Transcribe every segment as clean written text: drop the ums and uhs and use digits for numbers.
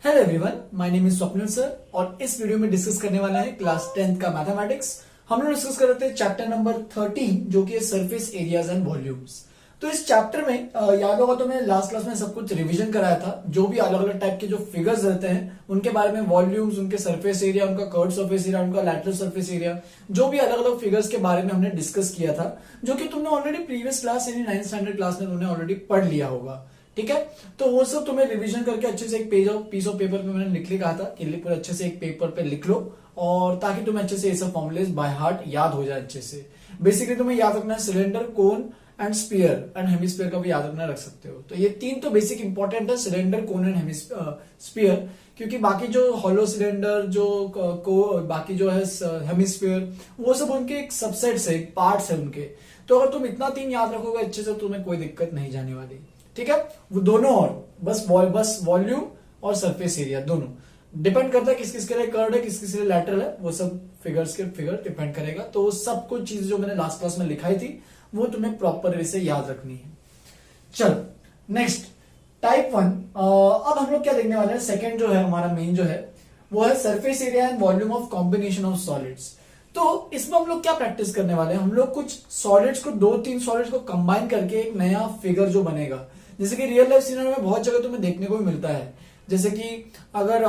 Hello everyone, my name is Swapnil sir और इस video में डिस्कस करने वाला है क्लास 10th का मैथमेटिक्स। हम लोग डिस्कस कर रहे थे चैप्टर नंबर 13 जो कि है सरफेस एरियाज एंड वॉल्यूम्स। तो इस चैप्टर में याद होगा तो मैंने लास्ट क्लास में सब कुछ रिवीजन कराया था। जो भी अलग अलग टाइप के जो फिगर्स रहते हैं उनके बारे में, वॉल्यूम्स, उनके सरफेस एरिया, उनका कर्व सरफेस एरिया, उनका लैटरल सरफेस एरिया, जो भी अलग अलग फिगर्स के बारे में हमने डिस्कस किया था, जो कि तुमने ऑलरेडी प्रीवियस क्लास यानी 9th स्टैंडर्ड क्लास में तुमने ऑलरेडी पढ़ लिया होगा। ठीक है, तो वो सब तुम्हें रिवीजन करके अच्छे से एक पीस ऑफ पेपर पे मैंने लिख के कहा था कि पूरा अच्छे से एक पेपर पे लिख लो, और ताकि तुम्हें अच्छे से ये सब फॉर्मुलेस बाय हार्ट याद हो जाए अच्छे से। बेसिकली तुम्हें याद रखना है cylinder, cone and sphere and hemisphere का भी याद रखना रख सकते हो। तो ये तीन तो बेसिक इंपॉर्टेंट है, सिलेंडर, कोन एंड स्पीयर, क्योंकि बाकी जो हॉलो सिलेंडर, बाकी जो है हेमिस्फीयर, वो सब उनके एक सबसेट्स है, एक पार्ट्स है उनके। तो अगर तुम इतना तीन याद रखोगे अच्छे से, तुम्हें कोई दिक्कत नहीं जाने वाली। ठीक है, वो दोनों, और बस वॉल्यूम और सरफेस एरिया दोनों डिपेंड करता है किस किस के लिए कर्व है, किस किस के लिए लैटरल है, वो सब फिगर डिपेंड करेगा। तो वो सब कुछ चीज जो मैंने लास्ट क्लास में लिखाई थी वो तुम्हें प्रॉपर वे से याद रखनी है। चलो नेक्स्ट, टाइप 1। अब हम लोग क्या देखने वाले हैं, सेकंड जो है हमारा मेन जो है वो है surface area and volume of combination of solids. तो इसमें हम लोग क्या प्रैक्टिस करने वाले हैं, हम लोग कुछ सॉलिड्स को, 2-3 सॉलिड्स को कंबाइन करके एक नया फिगर जो बनेगा, जैसे कि रियल लाइफ सिनेरियो में बहुत जगह तुम्हें देखने को भी मिलता है। जैसे कि अगर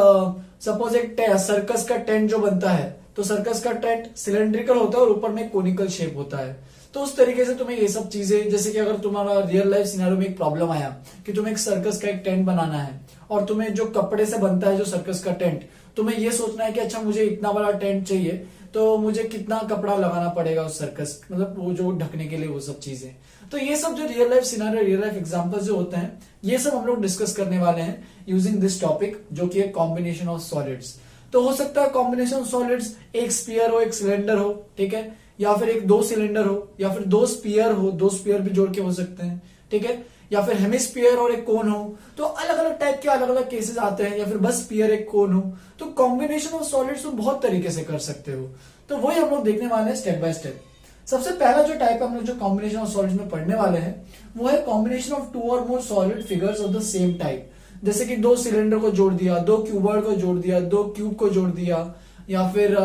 सपोज एक सर्कस का टेंट जो बनता है, तो सर्कस का टेंट सिलेंड्रिकल होता है और ऊपर में कोनिकल शेप होता है। तो उस तरीके से तुम्हें ये सब चीजें, जैसे कि अगर तुम्हारा रियल लाइफ सिनेरियो में एक प्रॉब्लम आया कि तुम्हें एक सर्कस का एक टेंट बनाना है, और तुम्हें जो कपड़े से बनता है जो सर्कस का टेंट, तुम्हें ये सोचना है कि अच्छा मुझे इतना बड़ा टेंट चाहिए, तो मुझे कितना कपड़ा लगाना पड़ेगा उस सर्कस, मतलब वो जो ढकने के लिए, वो सब चीजें। तो ये सब जो real life scenario, real life examples जो होते हैं, ये सब हम लोग डिस्कस करने वाले हैं यूजिंग दिस टॉपिक, जो कि है कॉम्बिनेशन ऑफ सॉलिड्स। तो हो सकता है कॉम्बिनेशन ऑफ सॉलिड्स एक स्फीयर हो, एक सिलेंडर हो, ठीक है, या फिर एक 2 सिलेंडर हो, या फिर 2 स्पीयर हो, 2 स्पीयर भी जोड़ के हो सकते हैं, ठीक है, या फिर हेमिस्फीयर और एक कोन हो। तो अलग अलग टाइप के अलग अलग केसेस आते हैं, या फिर बस स्पीयर एक कोन हो। तो कॉम्बिनेशन ऑफ सॉलिड्स तुम बहुत तरीके से कर सकते हो। तो वही हम लोग देखने वाले हैं स्टेप बाय स्टेप। सबसे पहला जो टाइप हम लोग जो कॉम्बिनेशन ऑफ सॉलिड्स में पढ़ने वाले हैं वो है कॉम्बिनेशन ऑफ 2 और more solid figures of the same type. जैसे कि 2 सिलेंडर को जोड़ दिया, 2 क्यूबॉइड को जोड़ दिया, 2 क्यूब को जोड़ दिया, या फिर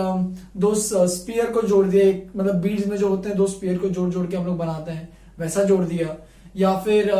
2 स्पीयर को जोड़ दिया, मतलब बीड्स में जो होते हैं 2 स्पीयर को जोड़ जोड़ के हम लोग बनाते हैं, वैसा जोड़ दिया। या फिर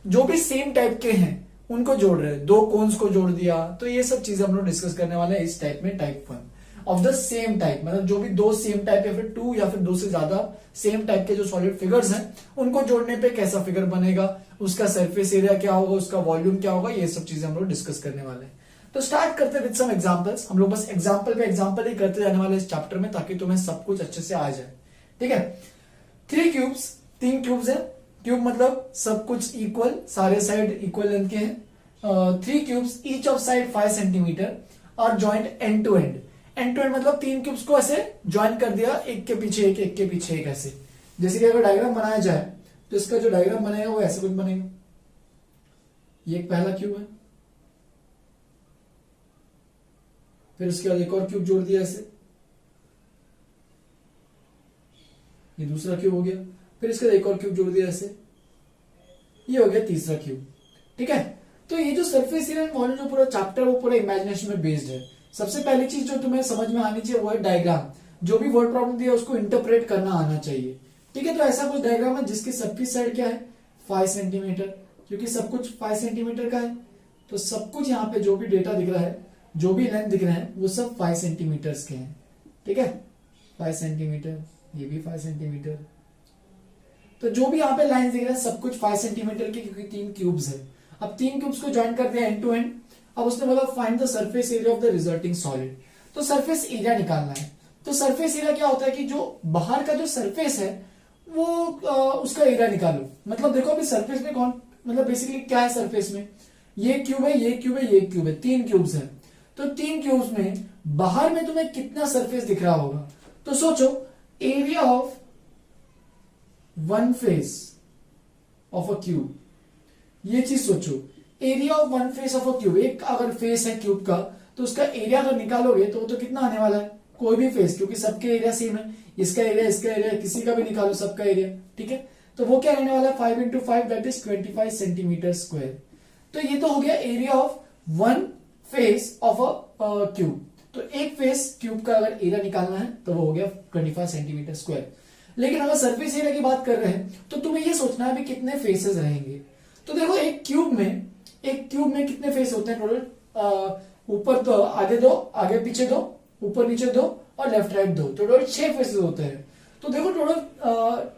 जो भी सेम टाइप के हैं उनको जोड़ रहे हैं, 2 कोन्स को जोड़ दिया। तो ये सब चीजें हम लोग डिस्कस करने वाले हैं इस टाइप में, type 1 of the same type, मतलब जो भी 2 सेम टाइप या फिर 2 या फिर 2 से ज्यादा सेम टाइप के जो सॉलिड फिगर्स हैं उनको जोड़ने पे कैसा फिगर बनेगा, उसका सरफेस एरिया क्या होगा, उसका वॉल्यूम क्या होगा, ये सब चीजें हम लोग डिस्कस करने वाले हैं। तो स्टार्ट करते हैं विद सम एग्जांपल्स। हम लोग बस एग्जांपल पे एग्जांपल ही करते जाने वाले इस चैप्टर में, ताकि तुम्हें सब कुछ अच्छे से आ जाए। ठीक है, 3 क्यूब्स, 3 क्यूब्स है। क्यूब मतलब सब कुछ इक्वल, सारे साइड इक्वल लेंथ के हैं। 3 cubes each of side 5 centimetre और joint end to end. End to end मतलब 3 क्यूब्स को ऐसे ज्वाइन कर दिया, एक के पीछे एक, एक के पीछे एक, ऐसे। जैसे कि अगर डायग्राम बनाया जाए तो इसका जो डायग्राम बनेगा वो ऐसे कुछ बनेगा। ये एक पहला क्यूब है, फिर उसके बाद एक और क्यूब जोड़ दिया ऐसे, ये दूसरा क्यूब हो गया, फिर इसके बाद एक और क्यूब जोड़ दिया ऐसे, ये हो गया तीसरा क्यूब। ठीक है, तो ये जो सरफेस एरिया एंड वॉल्यूम जो पूरा चैप्टर वो पूरा इमेजिनेशन में बेस्ड है। सबसे पहली चीज जो तुम्हें समझ में आनी चाहिए वो है डायग्राम। जो भी वर्ड प्रॉब्लम दिया उसको इंटरप्रेट करना आना चाहिए। ठीक है, तो ऐसा कुछ डायग्राम है जिसकी सबकी साइड क्या है, 5 सेंटीमीटर, क्योंकि सब कुछ 5 सेंटीमीटर का है। तो सब कुछ यहाँ पे जो भी डेटा दिख रहा है, जो भी लेंथ दिख रहे हैं, वो सब 5 सेंटीमीटर के हैं। ठीक है, 5 सेंटीमीटर, ये भी 5 सेंटीमीटर। तो जो भी यहाँ पे लाइन दिख रहा है सब कुछ 5 सेंटीमीटर के, क्योंकि 3 क्यूब्स है। अब 3 क्यूब्स को ज्वाइन कर दिया एंड टू एंड। अब उसने बोला find the surface area of the resulting solid. तो सरफेस एरिया निकालना है। तो सरफेस एरिया क्या होता है कि जो बाहर का जो सरफेस है वो उसका एरिया निकालो। मतलब देखो अभी सरफेस में कौन, मतलब बेसिकली क्या है सरफेस में, ये क्यूब है, ये क्यूब है, ये क्यूब है, 3 क्यूब्स है। तो 3 क्यूब्स में बाहर में तुम्हें कितना सरफेस दिख रहा होगा। तो सोचो area of 1 face of a cube, ये चीज सोचो, area of 1 face of a cube. एक अगर फेस है क्यूब का तो उसका एरिया अगर निकालोगे तो वो तो कितना आने वाला है, कोई भी फेस, क्योंकि सबके एरिया सेम है, इसका एरिया, इसका एरिया, किसी का भी निकालो, सबका एरिया। ठीक है, तो वो क्या रहने वाला है, 5 into 5 that is 25 centimetre square. तो ये तो हो गया area of 1 face of a cube. तो एक फेस क्यूब का अगर एरिया निकालना है तो वो हो गया 25 सेंटीमीटर स्क्वायर। लेकिन अगर सरफेस एरिया की बात कर रहे हैं तो तुम्हें ये सोचना है भी कितने फेसेस रहेंगे। तो देखो एक क्यूब में कितने फेस होते हैं टोटल? ऊपर दो, आगे दो, आगे पीछे दो, ऊपर नीचे दो और लेफ्ट राइट दो, तो टोटल 6 फेसेस होते हैं। तो देखो टोटल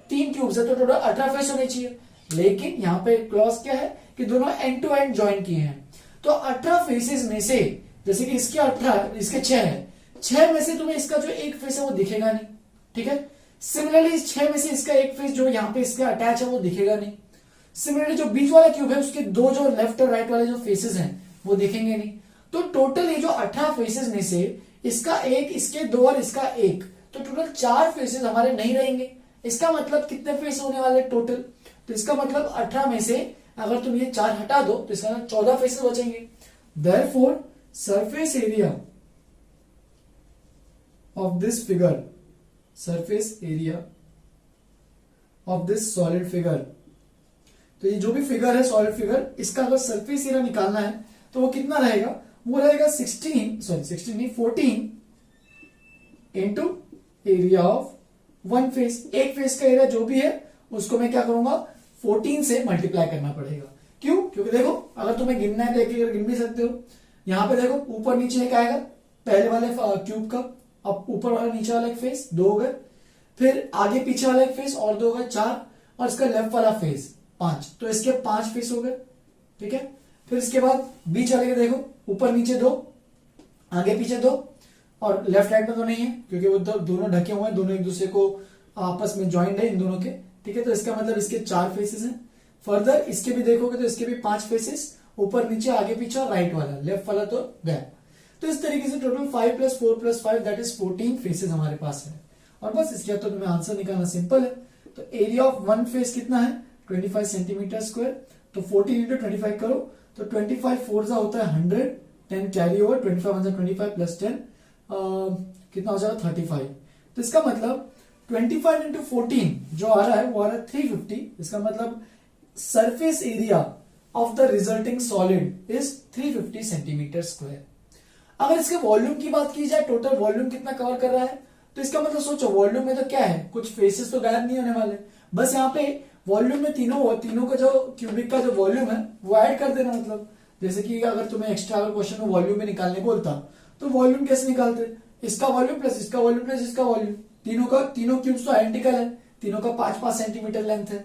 3 क्यूब्स है तो टोटल 18 फेस होने चाहिए। लेकिन यहाँ पे क्लॉज क्या है कि दोनों एंड टू एंड ज्वाइन किए हैं। तो 18 फेसेस में से जैसे कि इसके 18 इसके 6 है, 6 में से तुम्हें इसका जो एक फेस है वो दिखेगा नहीं, ठीक है। सिमिलरली इस 6 में से इसका एक फेस जो यहाँ पे इसका अटैच है वो दिखेगा नहीं। सिमिलरली जो बीच वाला क्यूब है उसके दो जो लेफ्ट और राइट वाले जो फेसेस हैं वो दिखेंगे नहीं। तो टोटल ये जो 18 फेसेस में से इसका एक, इसके 2 और इसका एक, तो टोटल 4 फेसेस हमारे नहीं रहेंगे। इसका मतलब कितने फेस होने वाले टोटल? तो इसका मतलब 18 में से अगर तुम ये 4 हटा दो तो इसका 14 फेसेस बचेंगे। Therefore surface area of this figure, surface area of this solid figure, तो ये जो भी फिगर है सॉलिड फिगर, इसका अगर सरफेस एरिया निकालना है तो वो कितना रहेगा? वो रहेगा 14 into area of one face. एक फेस का एरिया जो भी है उसको मैं क्या करूंगा? 14 से मल्टीप्लाई करना पड़ेगा। क्यों? क्योंकि देखो अगर तुम्हें गिनना है तो एक गिन भी सकते हो। यहां पे देखो ऊपर नीचे एक आएगा पहले वाले क्यूब का, अब ऊपर वाला नीचे वाला एक फेस, 2 हो गए। फिर आगे पीछे वाला एक फेस और 2 हो गए, 4। और इसका लेफ्ट वाला फेस 5, तो इसके 5 फेस हो गए, ठीक है। फिर इसके बाद बीच वाले के देखो ऊपर नीचे 2, आगे पीछे 2 और लेफ्ट राइट में तो नहीं है क्योंकि वो दोनों ढके हुए हैं, दोनों एक दूसरे को आपस में ज्वाइंट है इन दोनों के, ठीक है। तो इसका मतलब इसके 4 फेसेस हैं। फर्दर इसके भी देखोगे तो इसके भी 5 फेसेस, ऊपर नीचे आगे पीछे और राइट वाला, लेफ्ट वाला तो गया। तो इस तरीके से टोटल 5 + 4 + 5 दैट इज 14 फेसेस हमारे पास है। और बस इसके बाद तो तुम्हें आंसर निकालना सिंपल है। तो एरिया ऑफ वन फेस कितना है? 25 सेंटीमीटर स्क्वायर। तो 14 इंटू 25 करो तो 25 4 होता है 100, 10 कैरी ओवर, 25 1 25 + 10 कितना हो जाएगा? 35। तो इसका मतलब 25 इंटू 14 जो आ रहा है वो आ रहा है 350। इसका मतलब surface area of the resulting solid is 350 centimetre square. अगर इसके वॉल्यूम की बात की जाए, टोटल वॉल्यूम कितना कवर कर रहा है, तो इसका मतलब सोचो वॉल्यूम में तो क्या है, कुछ फेसेस तो गायब नहीं होने वाले। बस यहाँ पे वॉल्यूम में तीनों का जो क्यूबिक का जो वॉल्यूम है वो ऐड कर देना। मतलब जैसे कि अगर तुम्हें एक्स्ट्रा अगर क्वेश्चन में वॉल्यूम में निकालने बोलता तो वॉल्यूम कैसे निकालते? इसका वॉल्यूम प्लस इसका वॉल्यूम प्लस इसका वॉल्यूम, तीनों क्यूब्स तो आइडेंटिकल है, तीनों का 5-5 सेंटीमीटर लेंथ है।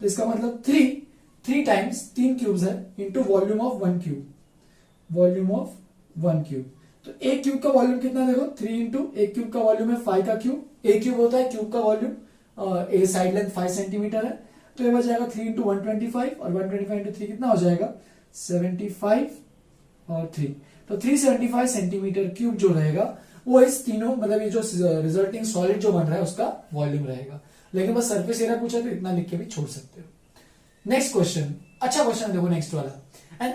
तो इसका मतलब 3 टाइम्स 3 क्यूब्स है into volume of 1 cube, volume of 1 cube. तो एक क्यूब का वॉल्यूम कितना देखो? 3 इंटू एक क्यूब का वॉल्यूम है 5 का क्यूब। एक क्यूब होता है क्यूब का वॉल्यूम, ए साइड लेंथ 5 सेंटीमीटर है, तो ये हो जाएगा 3 इंटू 125 और 125 इंटू 3 कितना हो जाएगा? 75 और 3, तो 375 सेंटीमीटर क्यूब जो रहेगा वो इस तीनों मतलब ये जो रिजल्टिंग सॉलिड जो बन रहा है उसका वॉल्यूम रहेगा। लेकिन बस सरफेस एरिया पूछा तो इतना लिख के भी छोड़ सकते हो। नेक्स्ट क्वेश्चन, अच्छा क्वेश्चन देखो नेक्स्ट वाला। An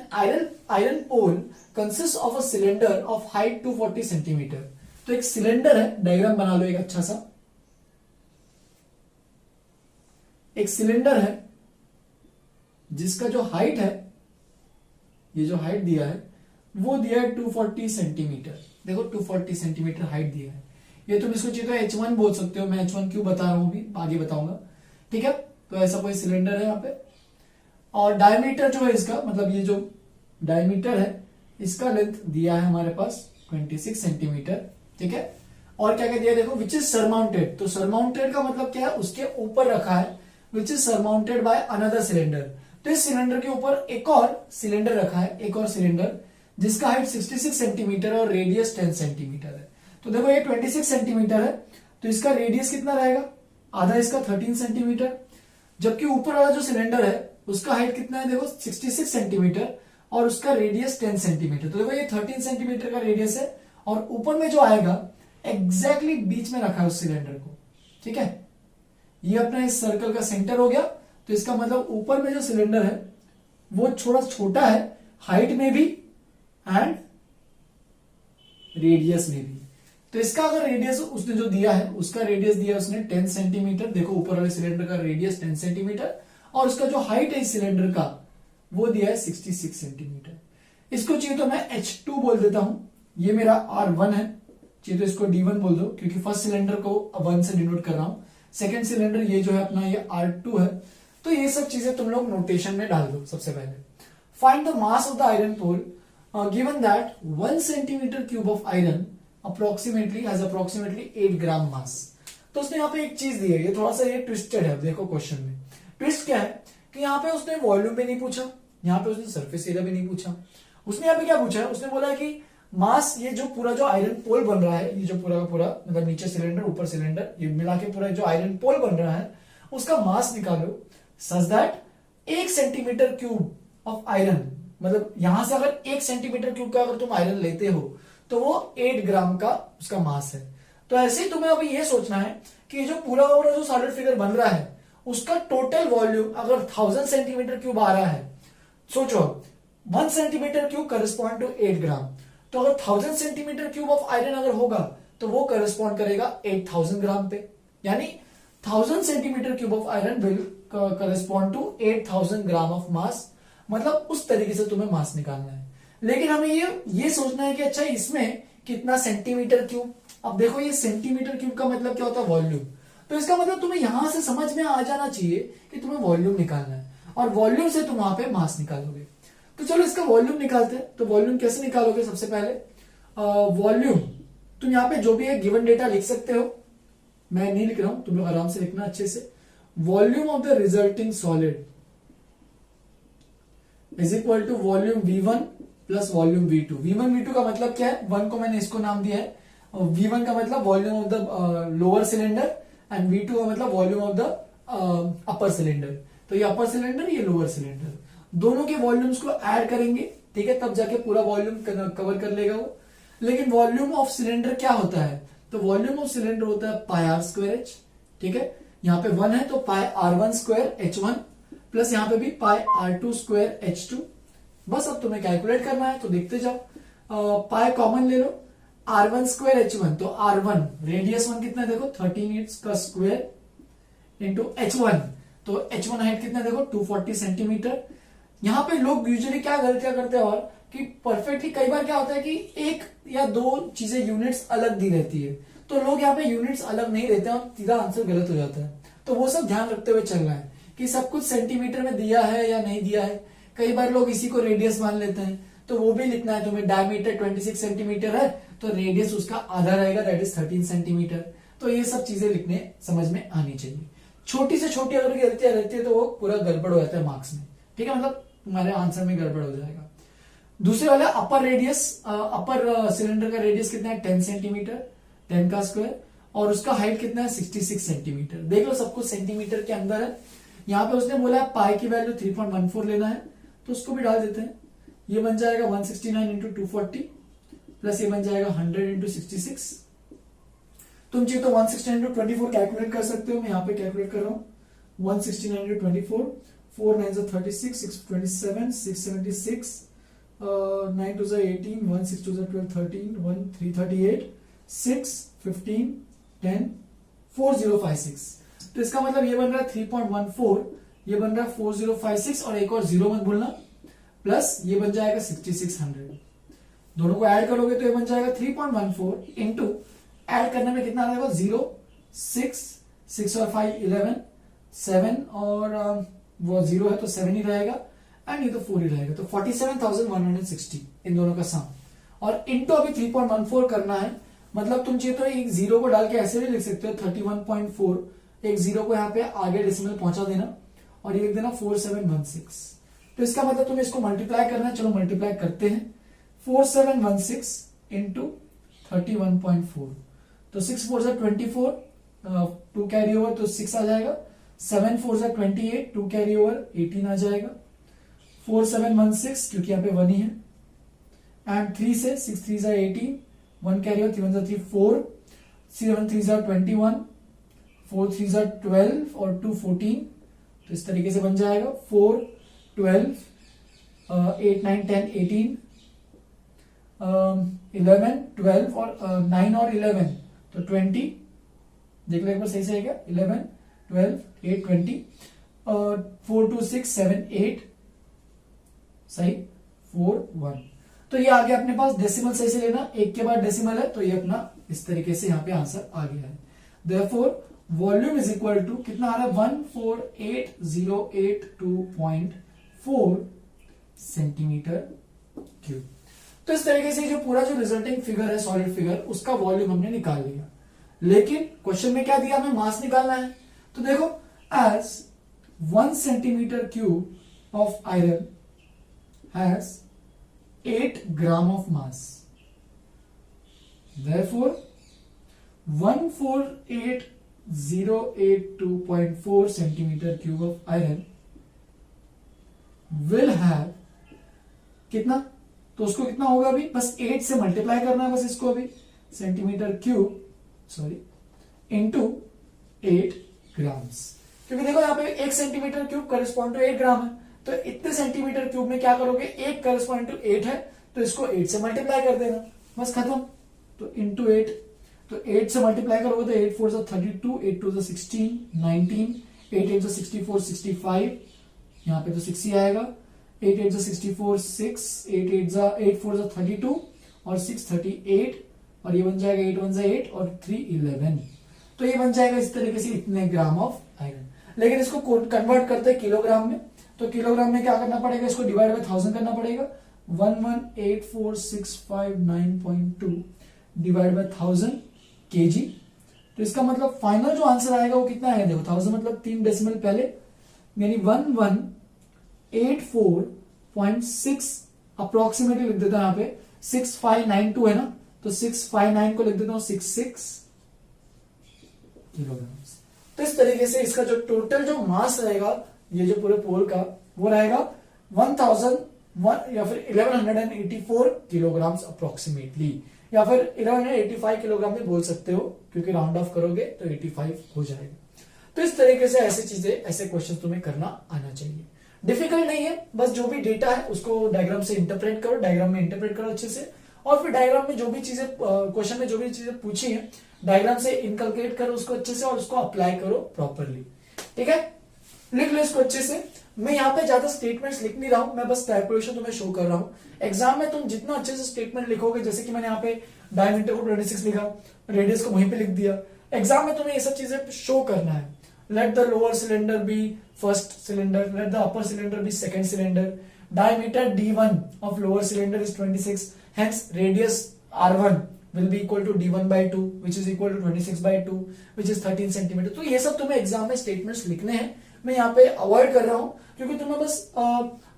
iron pole consist of a cylinder of height 240 centimetre. तो एक सिलेंडर है, डायग्राम बना लो एक अच्छा सा। एक सिलेंडर है जिसका जो हाइट है, ये जो हाइट दिया है वो दिया है 240 सेंटीमीटर। देखो 240 सेंटीमीटर हाइट दिया है। ये तुम इसको चाहिए तो H1 बोल सकते हो, मैं H1 क्यों बता रहा हूं भी आगे बताऊंगा, ठीक है। तो ऐसा कोई सिलेंडर है यहाँ पे और डायमीटर जो है इसका मतलब ये जो डायमीटर है इसका लेंथ दिया है हमारे पास 26 सेंटीमीटर, ठीक है। और क्या क्या दिया देखो, विच इज सरमाउंटेड। तो सरमाउंटेड का मतलब क्या है? उसके ऊपर रखा है, which is surmounted by another cylinder. तो इस सिलेंडर के ऊपर एक और सिलेंडर रखा है, एक और सिलेंडर जिसका हाइट 66 सेंटीमीटर और रेडियस 10 सेंटीमीटर है। तो देखो ये 26 सेंटीमीटर है तो इसका रेडियस कितना रहेगा? आधा इसका 13 सेंटीमीटर। जबकि ऊपर वाला जो सिलेंडर है उसका हाइट कितना है? देखो 66 सेंटीमीटर और उसका रेडियस 10 सेंटीमीटर। तो देखो ये 13 सेंटीमीटर का रेडियस है और ऊपर में जो आएगा एग्जैक्टली बीच में रखा है उस सिलेंडर को, ठीक है। ये अपना इस सर्कल का सेंटर हो गया। तो इसका मतलब ऊपर में जो सिलेंडर है वो थोड़ा छोटा है हाइट में भी एंड रेडियस में भी। तो इसका अगर रेडियस उसने जो दिया है, उसका रेडियस दिया उसने 10 सेंटीमीटर। देखो ऊपर वाले सिलेंडर का रेडियस 10 सेंटीमीटर और उसका जो हाइट है इस सिलेंडर का वो दिया है 66 सेंटीमीटर। इसको चाहिए तो मैं H2 बोल देता हूं, ये मेरा R1 है, चाहिए तो इसको D1 बोल दो क्योंकि फर्स्ट सिलेंडर को 1 से डिनोट कर रहा हूं, सेकेंड सिलेंडर ये जो है अपना ये R2 है। तो ये सब चीजें तुम लोग नोटेशन में डाल दो। सबसे पहले find the mass of the iron pole given that 1 centimetre cube of iron approximately has approximately 8 gram mass. तो उसने यहाँ पे एक चीज दी है, ये थोड़ा सा ये ट्विस्टेड है। देखो क्वेश्चन में ट्विस्ट क्या है कि यहाँ पे उसने वॉल्यूम भी नहीं पूछा, यहाँ पे उसने सरफेस एरिया भी नहीं पूछा, उसने यहाँ पे क्या पूछा है, उसने बोला है कि मास, ये जो पूरा जो आयरन पोल बन रहा है, ये जो पूरा का पूरा मतलब नीचे सिलेंडर ऊपर सिलेंडर ये मिला के पूरा जो आयरन पोल बन रहा है उसका मास निकालो such that 1 centimetre cube of iron, मतलब यहां से अगर 1 सेंटीमीटर क्यूब का अगर तुम आयरन लेते हो तो वो 8 ग्राम का उसका मास है। तो ऐसे ही तुम्हें अभी ये सोचना है कि जो पूरा जो सॉलिड फिगर बन रहा है उसका टोटल वॉल्यूम अगर 1000 सेंटीमीटर क्यूब आ रहा है, सोचो 1 सेंटीमीटर क्यूब करस्पॉन्ड टू 8 ग्राम, तो अगर 1000 सेंटीमीटर क्यूब ऑफ आयरन अगर होगा तो वो करस्पॉन्ड करेगा 8000 ग्राम पे, यानी 1000 centimetre cube of iron will correspond to 8000 gram of mass. मतलब उस तरीके से तुम्हें मास निकालना है। लेकिन हमें ये सोचना है कि अच्छा इसमें कितना सेंटीमीटर क्यूब। अब देखो ये सेंटीमीटर क्यूब का मतलब क्या होता है, वॉल्यूम। तो इसका मतलब तुम्हें यहां से समझ में आ जाना चाहिए कि तुम्हें वॉल्यूम निकालना है और वॉल्यूम से तुम वहां पे मास निकालोगे। तो चलो इसका वॉल्यूम निकालते हैं। तो वॉल्यूम कैसे निकालोगे, सबसे पहले वॉल्यूम तुम यहाँ पे जो भी है गिवन डेटा लिख सकते हो, मैं नहीं लिख रहा हूं, तुम लोग आराम से लिखना अच्छे से। Volume of the resulting solid is equal to volume V1 plus volume V2। V1 V2 का मतलब क्या है, 1 को मैंने इसको नाम दिया है, V1 का मतलब volume of the lower cylinder and V2 का मतलब volume of the upper cylinder. तो ये अपर सिलेंडर, ये लोअर सिलेंडर, दोनों के वॉल्यूम्स को ऐड करेंगे, ठीक है, तब जाके पूरा वॉल्यूम कवर कर लेगा वो। लेकिन वॉल्यूम ऑफ सिलेंडर क्या होता है, तो वॉल्यूम ऑफ सिलेंडर होता है पाई आर स्क्वायर एच, ठीक है, यहाँ पे 1 है तो पाई R1 स्क्वायर H1 प्लस यहाँ पे भी पाई R2 स्क्वायर H2। बस अब तुम्हें कैलकुलेट करना है तो देखते जाओ। पाई कॉमन ले लो, R1 स्क्वायर H1, तो R1 रेडियस 1 कितना देखो 13 का स्क्वायर इंटू H1, तो H1 हाइट कितना देखो 240 सेंटीमीटर। यहाँ पे लोग यूजुअली क्या गलतियां करते हैं और कि परफेक्टली कई बार क्या होता है कि एक या दो चीजें यूनिट्स अलग दी रहती है, तो लोग यहाँ पे यूनिट्स अलग नहीं देते हैं और सीधा आंसर गलत हो जाता है। तो वो सब ध्यान रखते हुए चलना है कि सब कुछ सेंटीमीटर में दिया है या नहीं दिया है। कई बार लोग इसी को रेडियस मान लेते हैं, तो वो भी लिखना है तुम्हें। डायमीटर 26 सेंटीमीटर है तो रेडियस उसका आधा रहेगा, दैट इज 13 सेंटीमीटर। तो ये सब चीजें लिखने समझ में आनी चाहिए। छोटी से छोटी अगर गलतियां रहती है तो वो पूरा गड़बड़ हो जाता है मार्क्स में, ठीक है, मतलब तुम्हारे आंसर में गड़बड़ हो जाएगा। दूसरे वाला अपर रेडियस, अपर सिलेंडर का रेडियस कितना है 10 सेंटीमीटर, 10 का स्क्वायर, और उसका हाइट कितना है 66 सेंटीमीटर। देख लो सब कुछ सेंटीमीटर के अंदर है। यहाँ पे उसने बोला है पाई की वैल्यू 3.14 लेना है, तो उसको भी डाल देते हैं। ये बन जाएगा 169 इंटू 240 प्लस ये बन जाएगा 100 इंटू 66। तुम चाहिए तो 169 इंटू 24 कैलकुलेट कर सकते हो, मैं यहाँ पे कैलकुलेट कर रहा हूँ। 169 इंटू 24, 4 9 36, 6 27, 676, 9 2 18, 1 6 2 12 13, 1 3 38, 6 15 10 4056। तो इसका मतलब ये बन रहा है 3.14, ये बन रहा है 4056 और एक और जीरो मत भूलना, प्लस ये बन जाएगा 6600। दोनों को ऐड करोगे तो ये बन जाएगा 3.14 इंटू ऐड करने में कितना आएगा 0 6 6 और 5 11 7 और वो 0 है तो 7 ही रहेगा एंड ये तो 4 ही रहेगा, तो 47,160 इन दोनों का सम। और इंटू अभी 3.14 करना है, मतलब तुम चाहिए तो एक जीरो को डाल के ऐसे भी लिख सकते हो 31.4, एक जीरो को यहाँ पे आगे डेसिमल पहुंचा देना और ये लिख देना 4716। तो इसका मतलब तुम्हें इसको मल्टीप्लाई करना है, चलो मल्टीप्लाई करते हैं। 4716 इंटू 31.4, तो 6 4 24, 2 कैरी ओवर तो 6 आ जाएगा, 7 4 28, 2 कैरी ओवर 18 आ जाएगा, 4716 क्योंकि यहाँ पे 1 ही है, एंड 3 से 6 3 18, 1 कैरी ओवर 3 1 3 4, 7 3 21, 4 3 12 और 2 14। तो इस तरीके से बन जाएगा 4 12 8 9 10 18 11 12 और 9 और 11 तो 20। देख लो एक बार सही से है क्या, 11 12 8 20, 4 2 6 7 8 सही 4 1। तो ये आ गया अपने पास, डेसिमल सही से लेना, एक के बाद डेसिमल है तो ये अपना इस तरीके से यहाँ पे आंसर आ गया है। Therefore volume is equal to कितना आ रहा है 148,082.4 सेंटीमीटर क्यूब। तो इस तरीके से जो पूरा जो रिजल्टिंग फिगर है सॉलिड फिगर, उसका वॉल्यूम हमने निकाल लिया। लेकिन क्वेश्चन में क्या दिया, हमें मास निकालना है। तो देखो, as 1 centimetre cube of iron has 8 gram of mass, therefore 148,082.4 centimeter cube of iron will have कितना, तो उसको कितना होगा अभी, बस 8 से मल्टीप्लाई करना है बस इसको अभी, centimetre cube sorry into 8 grams, क्योंकि देखो यहाँ पे 1 सेंटीमीटर क्यूब करेस्पॉन्ड टू 8 ग्राम है, तो इतने सेंटीमीटर क्यूब में क्या करोगे, 1 करेस्पॉन्ड टू 8 है तो इसको 8 से मल्टीप्लाई कर देना, बस खत्म। तो इंटू 8, तो 8 से मल्टीप्लाई करोगे तो 8 4 32, 8 2 16, 19, 8 8 64, 65, यहाँ पे तो 6 ही आएगा, 8 8 64, 6, 8 8 4 32 और 6 38, और ये बन जाएगा 8 1 8 और 3 11, तो ये बन जाएगा इस तरीके से इतने ग्राम ऑफ आयरन। लेकिन इसको कन्वर्ट करते हैं किलोग्राम में, तो किलोग्राम में क्या करना पड़ेगा, इसको डिवाइड बाय 1000 करना पड़ेगा, 1184659.2 डिवाइड बाय 1000 केजी। तो इसका मतलब फाइनल जो आंसर आएगा वो कितना है, देखो 1000 मतलब 3 डेसिमल पहले, यानी 1184.6 अप्रोक्सीमेटली लिख देता हूं, यहाँ पे 6592 है ना, तो 659 को लिख देता हूं 66 किलोग्राम। तो इस तरीके से इसका जो टोटल जो मास रहेगा ये जो पूरे पोल का, वो रहेगा 1000 या फिर 1184 किलोग्राम अप्रोक्सीमेटली, या फिर 1185 किलोग्राम भी बोल सकते हो, क्योंकि राउंड ऑफ करोगे तो 85 हो जाएगा। तो इस तरीके से ऐसी चीजें, ऐसे क्वेश्चन तुम्हें करना आना चाहिए, डिफिकल्ट नहीं है, बस जो भी डेटा है उसको डायग्राम से इंटरप्रेट करो, डायग्राम में इंटरप्रेट करो अच्छे से, और फिर डायग्राम में जो भी चीजें क्वेश्चन में जो भी चीजें पूछी है डायग्राम से इनकलकेट करो उसको अच्छे से, और उसको अप्लाई करो प्रॉपरली। ठीक है, लिख लो इसको अच्छे से। मैं यहाँ पे ज्यादा स्टेटमेंट्स लिख नहीं रहा हूं, मैं बस कैलकुलेशन तुम्हें शो कर रहा हूं। एग्जाम में तुम जितना अच्छे से स्टेटमेंट लिखोगे, जैसे कि मैंने यहाँ पे डायमीटर को 26 लिखा, रेडियस को वहीं पे लिख दिया, एग्जाम में तुम्हें ये सब चीजें शो करना है। Let the lower cylinder be first cylinder, let the upper cylinder be second cylinder, diameter D1 of lower cylinder is 26, hence radius R1 will be equal to D1/2 which is equal to 26/2 which is 13 centimetre. तो ये सब तुम्हें exam में statements लिखने हैं, मैं यहाँ पे अवॉइड कर रहा हूँ, क्योंकि तुम्हें बस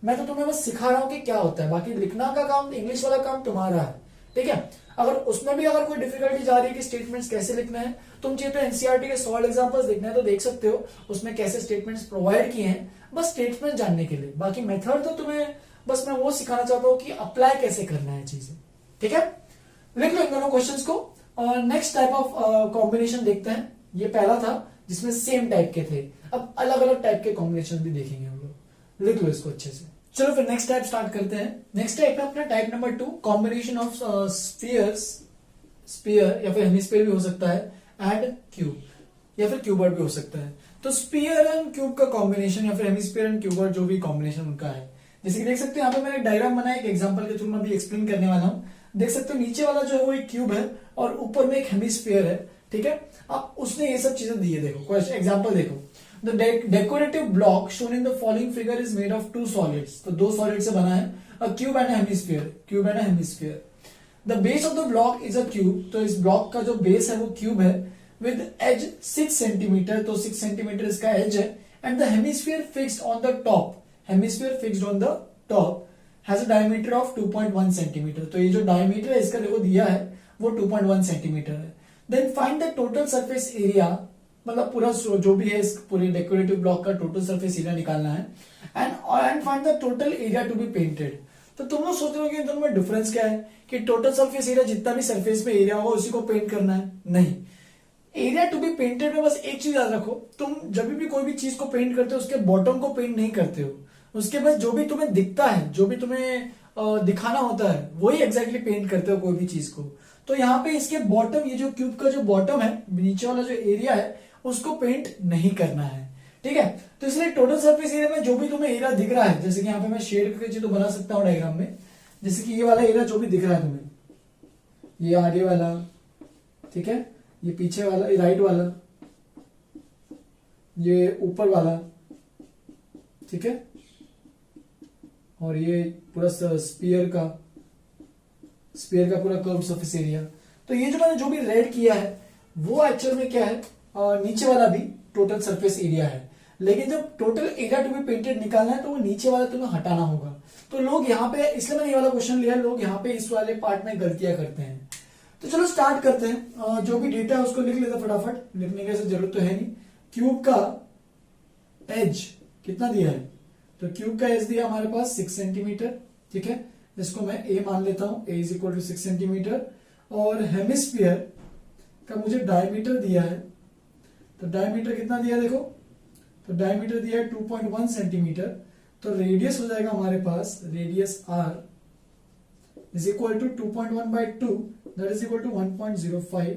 मैं तो तुम्हें बस सिखा रहा हूँ कि क्या होता है, बाकी लिखना का काम, इंग्लिश वाला काम तुम्हारा है। ठीक है, अगर उसमें भी अगर कोई डिफिकल्टी जा रही है कि स्टेटमेंट्स कैसे लिखना है, तुम चाहिए तो एनसीईआरटी के सॉल्व एग्जांपल्स देखना है तो देख सकते हो, उसमें कैसे स्टेटमेंट्स प्रोवाइड किए हैं, बस स्टेटमेंट जानने के लिए। बाकी मेथड तो तुम्हें बस मैं वो सिखाना चाहता हूँ कि अप्लाई कैसे करना है चीजें। ठीक है, लिख लो इन दोनों क्वेश्चंस को। नेक्स्ट टाइप ऑफ कॉम्बिनेशन देखते हैं। ये पहला था जिसमें सेम टाइप के थे, अब अलग अलग टाइप के कॉम्बिनेशन भी देखेंगे हम लोग। लिख लो इसको अच्छे से। चलो फिर नेक्स्ट टाइप स्टार्ट करते हैं। नेक्स्ट टाइप है अपना type number 2, combination of spheres, sphere या फिर हेमिस्फीयर भी हो सकता है, एंड क्यूब या फिर क्यूबर्ड भी हो सकता है। तो स्फीयर एंड क्यूब का कॉम्बिनेशन या फिर हेमिस्फीयर एंड क्यूबर्ड जो भी कॉम्बिनेशन उनका है, जैसे कि देख सकते हैं यहाँ पे मैंने एक डायग्राम बनाया, एक एग्जांपल के थ्रू मैं अभी एक्सप्लेन करने वाला हूँ। देख सकते हो नीचे वाला जो है वो एक क्यूब है और ऊपर में एक हेमिस्फीयर है। ठीक है, अब उसने ये सब चीजें दी है। देखो क्वेश्चन एग्जांपल देखो, the decorative block shown in the following figure is made of 2 solids. तो 2 सॉलिड से बना है, अ cube and hemisphere, cube and hemisphere. The base of the block is a cube, तो इस ब्लॉक का जो बेस है वो क्यूब है, विद एज 6 सेंटीमीटर, तो 6 सेंटीमीटर इसका एज है, and the hemisphere fixed on the top, hemisphere fixed on the top has a diameter of 2.1 centimetre. तो ये जो डायमीटर है इसका देखो दिया है वो 2.1 सेंटीमीटर है। Then find the total surface area, मतलब पूरा जो भी है इस पूरे डेकोरेटिव ब्लॉक का टोटल सरफेस एरिया निकालना है, and find the total area to be painted. तो तुम लोग सोच रहे हो कि दोनों में डिफरेंस क्या है, कि टोटल सरफेस एरिया जितना भी सरफेस पे एरिया होगा उसी को पेंट करना है? नहीं, एरिया टू बी पेंटेड में बस एक चीज याद रखो, तुम जब भी कोई भी चीज को पेंट करते हो उसके बॉटम को पेंट नहीं करते हो, उसके बाद जो भी तुम्हें दिखता है, जो भी तुम्हें दिखाना होता है वही एग्जैक्टली पेंट करते हो कोई भी चीज को। तो यहाँ पे इसके बॉटम, ये जो क्यूब का जो बॉटम है, नीचे वाला जो एरिया है उसको पेंट नहीं करना है। ठीक है, तो इसलिए टोटल सरफेस एरिया में जो भी तुम्हें एरिया दिख रहा है, जैसे कि यहाँ पे मैं शेड करके चीज तो बना सकता हूँ डायग्राम में, जैसे कि ये वाला एरिया जो भी दिख रहा है तुम्हें, ये आगे वाला, ठीक है, ये पीछे वाला, ये राइट वाला, ये ऊपर वाला, ठीक है, और ये पूरा स्फीयर का पूरा कर्व सरफेस एरिया। तो ये जो मैंने जो भी रेड किया है वो एक्चुअल में क्या है, नीचे वाला भी टोटल सरफेस एरिया है, लेकिन जब total area to be painted निकालना है तो वो नीचे वाला तुम्हें हटाना होगा। तो लोग यहाँ पे, इसलिए मैंने ये वाला क्वेश्चन लिया, लोग यहाँ पे इस वाले पार्ट में गलतियां करते हैं। तो चलो स्टार्ट करते हैं। जो भी डेटा है उसको लिख लेते फटाफट, लिखने की जरूरत तो है नहीं। क्यूब का एज कितना दिया है, तो क्यूब का एज दिया हमारे पास 6 सेंटीमीटर, ठीक है, इसको मैं ए मान लेता हूं, ए इज इक्वल टू 6 सेंटीमीटर। और हेमिस्फीयर का मुझे डायमीटर दिया है, तो डायमीटर कितना दिया देखो, तो डायमीटर दिया है 2.1 सेंटीमीटर। तो रेडियस हो जाएगा हमारे पास, radius r is equal to 2.1/2, that is equal to 1.05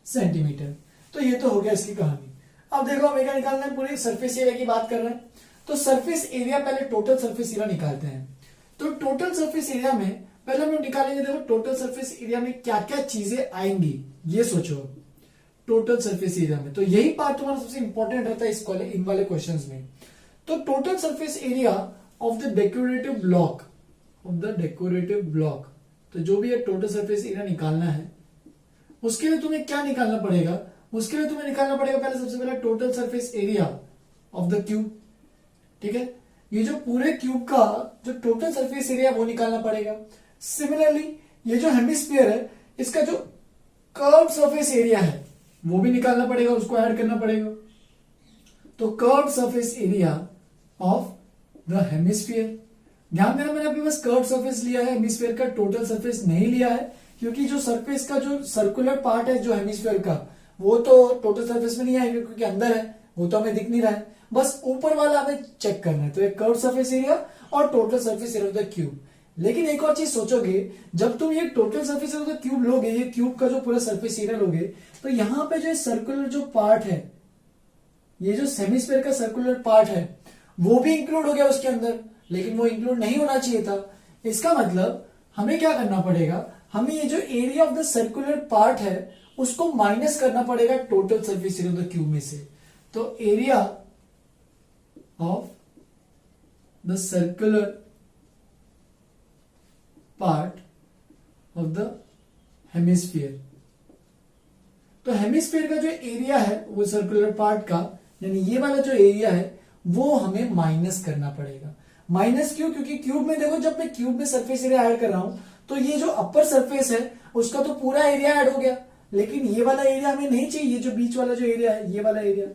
centimetre. तो ये तो हो गया इसकी कहानी। अब देखो हमें क्या निकालना है, पूरे सरफेस एरिया की बात कर रहे हैं, तो सरफेस एरिया पहले टोटल सरफेस एरिया निकालते हैं। तो टोटल सरफेस एरिया में पहले हम लोग निकालेंगे, देखो टोटल सरफेस एरिया में क्या क्या चीजें आएंगी, ये सोचो टोटल सरफेस एरिया में। तो यही पार्ट तुम्हारा सबसे इंपॉर्टेंट रहता है इन वाले क्वेश्चंस में। तो total surface area of the decorative block, तो जो भी है टोटल सरफेस एरिया निकालना है, उसके लिए तुम्हें क्या निकालना पड़ेगा, उसके लिए तुम्हें निकालना पड़ेगा पहले सबसे पहले total surface area of the cube, ठीक है, ये जो पूरे क्यूब का जो टोटल सरफेस एरिया वो निकालना पड़ेगा। सिमिलरली ये जो हेमिस्फीयर है इसका जो कर्व सरफेस एरिया है वो भी निकालना पड़ेगा, उसको ऐड करना पड़ेगा। तो curve surface area of the hemisphere, ध्यान देना मैंने अभी बस कर्व सरफेस लिया है, हेमिस्फीयर का टोटल सरफेस नहीं लिया है, क्योंकि जो सरफेस का जो सर्कुलर पार्ट है जो हेमिस्फीयर का, वो तो टोटल सरफेस में नहीं आएगा क्योंकि अंदर है, वो तो हमें दिख नहीं रहा है, बस ऊपर वाला हमें चेक करना है। तो एक कर्व सरफेस एरिया और total surface area of the cube. लेकिन एक और चीज सोचोगे, जब तुम ये total surface area of the cube लोगे, ये क्यूब का जो पूरा सरफेस एरिया लोगे, तो यहां पे जो सर्कुलर जो पार्ट है, ये जो हेमिस्फीयर का सर्कुलर पार्ट है वो भी इंक्लूड हो गया उसके अंदर, लेकिन वो इंक्लूड नहीं होना चाहिए था। इसका मतलब हमें क्या करना पड़ेगा, हमें ये जो area of the circular part है उसको माइनस करना पड़ेगा total surface area of the cube में से। तो area of the circular part of the hemisphere, तो हेमिस्फीयर का जो एरिया है वो सर्कुलर पार्ट का, यानी ये वाला जो एरिया है वो हमें माइनस करना पड़ेगा। माइनस क्यों, क्योंकि क्यूब में देखो, जब मैं क्यूब में सरफेस एरिया ऐड कर रहा हूं तो ये जो अपर सरफेस है उसका तो पूरा एरिया ऐड हो गया, लेकिन ये वाला एरिया हमें नहीं चाहिए, ये जो बीच वाला जो एरिया है, ये वाला एरिया,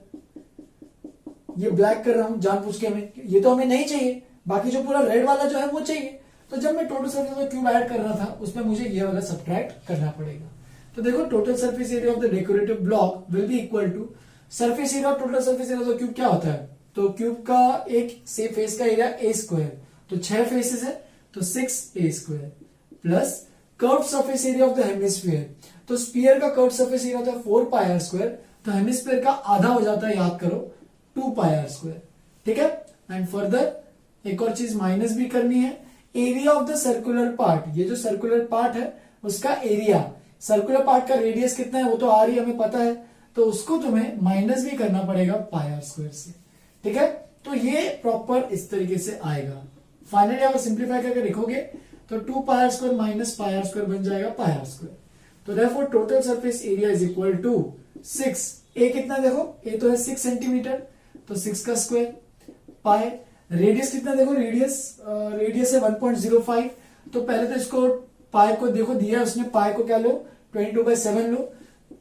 ये ब्लैक कर रहा हूं जानबूझ के, हमें ये तो हमें नहीं चाहिए, बाकी जो पूरा रेड वाला जो है वो चाहिए। तो जब मैं टोटल सरफेस में क्यूब ऐड कर रहा था उसमें मुझे ये वाला सब्ट्रैक्ट करना पड़ेगा। तो देखो total surface area of the decorative block will be equal to surface area of total surface area of the cube क्या होता है, तो क्यूब का एक से फेस का एरिया ए स्क्वायर, तो 6 फेसेस है तो 6a square, plus curve surface area of the hemisphere, तो स्फीयर का कर्व सरफेस एरिया होता है 4πr स्क्वायर, तो हेमिस्फीयर का आधा हो जाता है, याद करो 2πr स्क्वायर, ठीक है। एंड फर्दर एक और चीज माइनस भी करनी है, area of the circular part, ये जो सर्कुलर पार्ट है उसका एरिया, सर्कुलर पार्ट का रेडियस कितना है वो तो आर ही हमें पता है, तो उसको तुम्हें माइनस भी करना पड़ेगा πr स्क्वायर से, ठीक है। तो ये प्रॉपर इस तरीके से आएगा। फाइनली अगर सिंप्लीफाई करके लिखोगे तो 2πr square minus πr square बन जाएगा πr स्क्वायर। तो therefore total surface area is equal to 6, ए कितना देखो, ए तो है 6 सेंटीमीटर, तो 6 का स्क्वायर, पाई, रेडियस कितना देखो, रेडियस है 1.05, तो पहले तो इसको पाई को देखो दिया उसने, पाई को क्या लो 22/7 लो।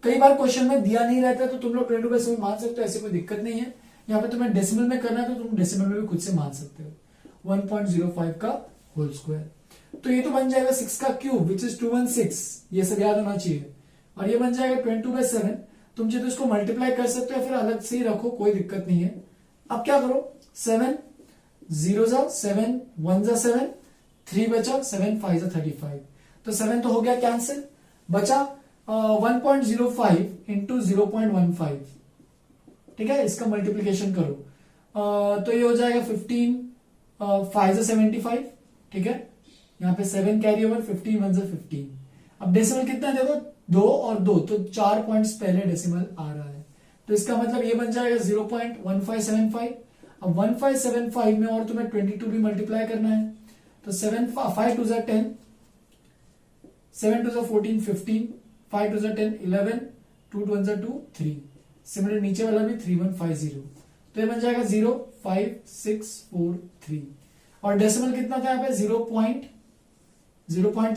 कई बार क्वेश्चन में दिया नहीं रहता तो तुम लोग 22/7 मान सकते हो, ऐसी कोई दिक्कत नहीं है। यहाँ पे तुम्हें डेसिमल में करना है तो तुम डेसिमल में भी खुद से मान सकते हो, 1.05 का होल स्क्वायर। तो ये तो बन जाएगा 6 का क्यूब विच इज 216, ये सब याद होना चाहिए, और ये बन जाएगा 22/7। तुम चाहे तो इसको मल्टीप्लाई कर सकते हो, फिर अलग से ही रखो, कोई दिक्कत नहीं है। अब क्या करो, 7 0 जा 7 1 जा 7, 3 बचा, 7 5 जा 35, तो 7 तो हो गया कैंसिल, बचा 1.05 इंटू 0.15, ठीक है, इसका मल्टीप्लीकेशन करो तो ये हो जाएगा 15 5 जा 75, ठीक है, यहाँ पे 7 कैरी ओवर, 15 1 से 15। अब डेसिमल कितना है देखो, 2 और 2, तो 4 पॉइंट्स पहले डेसिमल आ रहा है, तो इसका मतलब ये बन जाएगा 0.1575। अब 1575 में और तुम्हें 22 भी मल्टीप्लाई करना है, तो 5 2 10, 7 2 14 15, 5 2 10 11, 2 1 2 3। सिमिलर नीचे वाला भी 3150, तो ये बन जाएगा 05643। और डेसिमल कितना था यहाँ पे, 0 पॉइंट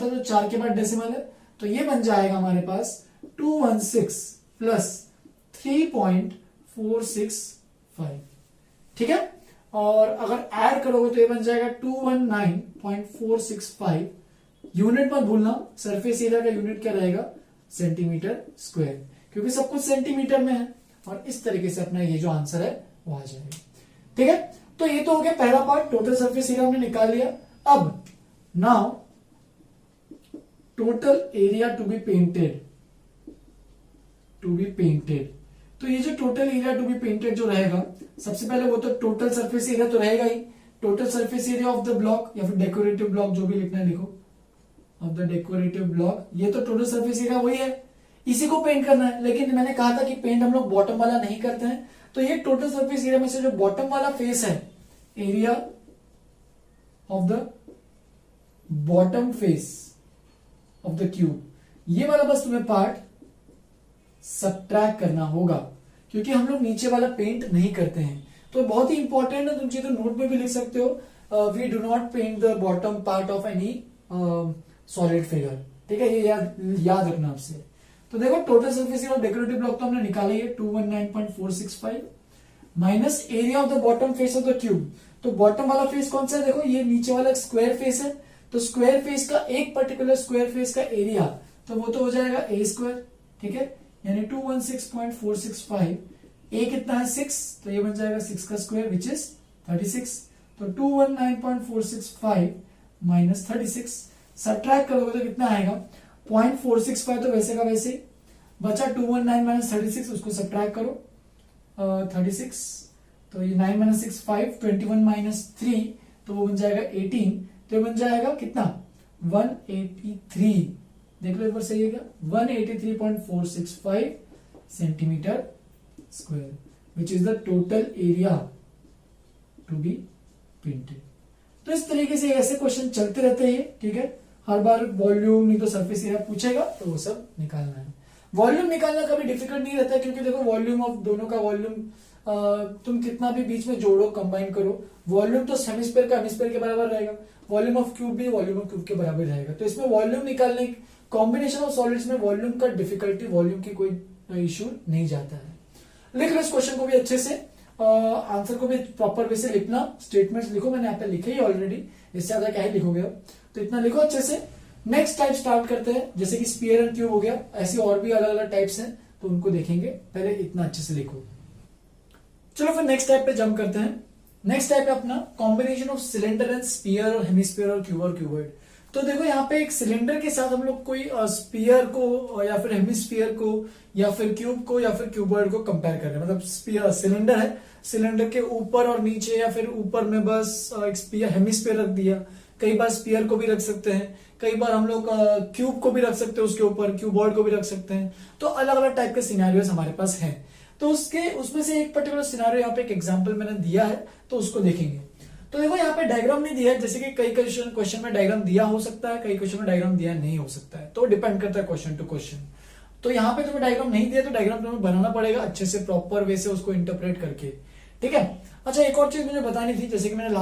था, तो 4 के बाद डेसिमल है, तो ये बन जाएगा हमारे पास 216 प्लस 3.465। ठीक है, और अगर ऐड करोगे तो ये बन जाएगा 219.465। यूनिट मत भूलना, सरफेस एरिया का यूनिट क्या रहेगा, सेंटीमीटर स्क्वायर, क्योंकि सब कुछ सेंटीमीटर में है। और इस तरीके से अपना ये जो आंसर है वो आ जाएगा। ठीक है, तो ये तो हो गया पहला पार्ट, टोटल सरफेस एरिया हमने निकाल लिया। अब now total area to be painted, तो ये जो total area to be painted जो रहेगा, सबसे पहले वो तो टोटल सरफेस एरिया तो रहेगा ही, total surface area of the block या फिर डेकोरेटिव ब्लॉक, जो भी लिखना है लिखो, ऑफ द डेकोरेटिव ब्लॉक। ये तो टोटल सरफेस एरिया वही है, इसी को पेंट करना है। लेकिन मैंने कहा था कि पेंट हम लोग बॉटम वाला नहीं करते हैं, तो ये टोटल सरफेस एरिया में से जो बॉटम वाला फेस है, area of the bottom face of the cube, ये वाला बस तुम्हें पार्ट सब्ट्रैक्ट करना होगा, क्योंकि हम लोग नीचे वाला पेंट नहीं करते हैं। तो बहुत ही इंपॉर्टेंट है, तुम चाहिए तो नोट में भी लिख सकते हो, we do not paint the bottom part of any solid figure. ठीक है, ये याद रखना आपसे। तो देखो total surface area of decorative block तो हमने निकाला है 219.465 minus area of the bottom face of the cube. तो बॉटम वाला फेस कौन सा है, देखो ये नीचे वाला स्क्वायर फेस है, तो स्क्वायर फेस का एक पर्टिकुलर स्क्वायर फेस का एरिया, तो वो तो हो जाएगा ए स्क्वायर। ठीक है, यानी 216.465, ए कितना है 6, तो ये बन जाएगा 6 का स्क्वायर विच इज 36। तो 219.465 माइनस 36 सब्ट्रैक्ट करोगे तो कितना आएगा 0.465, तो वैसे का वैसे बचा 219 माइनस 36, उसको सब्ट्रैक्ट करो 36, तो ये 9 माइनस 6 5, 21 माइनस 3, तो वो बन जाएगा 18, तो ये बन जाएगा कितना 183। देख लो एक बार सही है क्या, 183.465 centimetre square which is the total area to be painted. तो इस तरीके से ऐसे क्वेश्चन चलते रहते हैं। ठीक है, हर बार वॉल्यूम नहीं तो सरफेस एरिया पूछेगा, तो वो सब निकालना है। वॉल्यूम निकालना कभी डिफिकल्ट नहीं रहता है, क्योंकि देखो वॉल्यूम ऑफ दोनों का वॉल्यूम तुम कितना भी बीच में जोड़ो, कंबाइन करो, वॉल्यूम तो हेमिस्फीयर का हेमिस्फीयर के बराबर रहेगा, वॉल्यूम ऑफ क्यूब भी वॉल्यूम ऑफ क्यूब के बराबर रहेगा। तो इसमें वॉल्यूम निकालने, कॉम्बिनेशन ऑफ सॉलिड्स में वॉल्यूम का डिफिकल्टी, वॉल्यूम की कोई इश्यू नहीं जाता है। लिख लो इस क्वेश्चन को भी अच्छे से, आंसर को भी प्रॉपर वे से लिखना, स्टेटमेंट्स लिखो, मैंने यहाँ पे लिखे ही ऑलरेडी, इससे ज्यादा क्या ही लिखोगे, तो इतना लिखो अच्छे से। नेक्स्ट टाइप स्टार्ट करते हैं, जैसे कि स्फीयर एंड क्यूब हो गया, ऐसे और भी अलग अलग टाइप्स हैं, तो उनको देखेंगे, पहले इतना अच्छे से लिखो। चलो फिर नेक्स्ट टाइप पे जंप करते हैं। नेक्स्ट टाइप है अपना combination of cylinder and sphere और हेमिस्फीयर और क्यूब और क्यूबॉइड। तो देखो यहाँ पे एक सिलेंडर के साथ हम लोग कोई स्फीयर को या फिर हेमिस्फीयर को या फिर क्यूब को या फिर क्यूबॉइड को कंपेयर कर रहे हैं। मतलब सिलेंडर है, सिलेंडर के ऊपर और नीचे या फिर ऊपर में बस एक स्फीयर हेमिस्फीयर रख दिया, कई बार स्फीयर को भी रख सकते हैं, कई बार हम लोग क्यूब को भी रख सकते हैं, उसके ऊपर क्यूबॉइड को भी रख सकते हैं। तो अलग अलग टाइप के सिनेरियोस हमारे पास हैं। तो उसमें से एक पर्टिकुलर सिनेरियो यहाँ पे एक एग्जांपल मैंने दिया है, तो उसको देखेंगे। तो देखो यहाँ पे डायग्राम नहीं दिया है, जैसे कि कई क्वेश्चन में डायग्राम दिया हो सकता है, कई क्वेश्चन में डायग्राम दिया नहीं हो सकता है, तो डिपेंड करता है क्वेश्चन टू क्वेश्चन। तो यहाँ पे तुम्हें डायग्राम नहीं दिया, तो डायग्राम तुम्हें बनाना पड़ेगा अच्छे से, प्रॉपर वे से उसको इंटरप्रेट करके। ठीक है, अच्छा एक और चीज मुझे बतानी थी, जैसे कि मैंने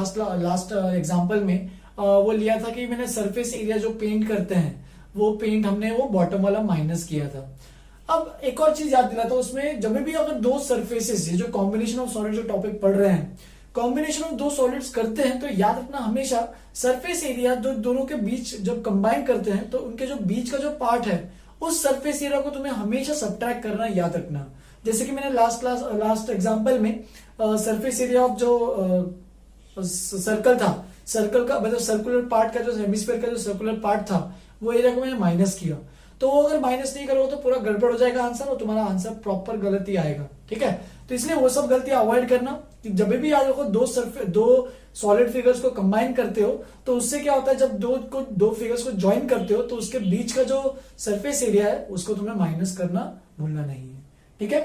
लास्ट एग्जाम्पल में वो लिया था कि मैंने सरफेस एरिया जो पेंट करते हैं, वो पेंट हमने वो बॉटम वाला माइनस किया था। अब एक और चीज याद दिलाता हूं, उसमें जब भी अगर दो सरफेसेस, ये जो कॉम्बिनेशन ऑफ सॉलिड जो टॉपिक पढ़ रहे हैं, कॉम्बिनेशन ऑफ दो सॉलिड्स करते हैं, तो याद रखना हमेशा सरफेस एरिया दोनों के बीच जब कंबाइन करते हैं, तो उनके जो बीच का जो पार्ट है, उस सरफेस एरिया को तुम्हें हमेशा सब्ट्रैक्ट करना याद रखना। जैसे कि मैंने लास्ट एग्जाम्पल में सरफेस एरिया ऑफ जो सर्कल था, सर्कल का मतलब सर्कुलर पार्ट का जो हेमिस्फीयर का जो सर्कुलर पार्ट था, वो एरिया को मैंने माइनस किया। तो अगर माइनस नहीं करोगे तो पूरा गड़बड़ हो जाएगा आंसर, और तुम्हारा आंसर प्रॉपर गलत ही आएगा। ठीक है, तो इसलिए वो सब गलतियां अवॉइड करना, कि जब भी आप देखो दो सॉलिड फिगर्स को कंबाइन करते हो तो उससे क्या होता है, जब दो फिगर्स को ज्वाइन करते हो तो उसके बीच का जो सरफेस एरिया है उसको तुम्हें माइनस करना भूलना नहीं है, ठीक है।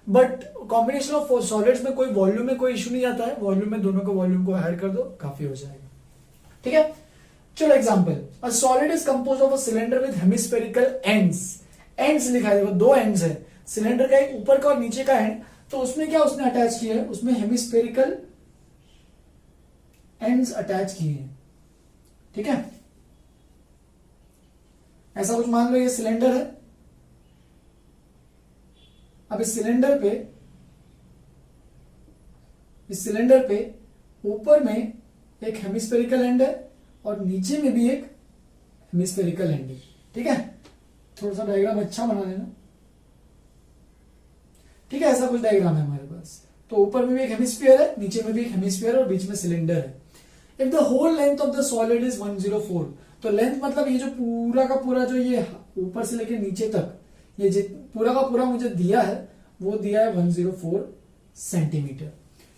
बट कॉम्बिनेशन ऑफ सॉलिड्स में कोई वॉल्यूम में कोई इशू नहीं आता है, वॉल्यूम में दोनों को वॉल्यूम को ऐड कर दो काफी हो जाएगा, ठीक है। चलो example, a solid is composed of a cylinder with hemispherical ends. Ends लिखा है, देखो दो एंड्स है सिलेंडर का, एक ऊपर का और नीचे का एंड, तो उसमें क्या उसने अटैच किया है, उसमें हेमिस्फेरिकल एंड्स अटैच किए हैं, ठीक है। ऐसा कुछ मान लो ये सिलेंडर है, अब इस सिलेंडर पे ऊपर में एक हेमिस्फेरिकल एंड है और नीचे में भी एक हेमिस्फेरिकल एंड है, ठीक है। थोड़ा सा डायग्राम अच्छा बना लेना, ठीक है। ऐसा कुछ डायग्राम है हमारे पास, तो ऊपर में भी एक हेमिस्फीयर है, नीचे में भी एक हेमिस्फीयर है और बीच में सिलेंडर है। If the whole length of the solid is 104, तो लेंथ मतलब ये जो पूरा का पूरा जो ये ऊपर से लेके नीचे तक ये पूरा का पूरा मुझे दिया है वो दिया है 104 सेंटीमीटर,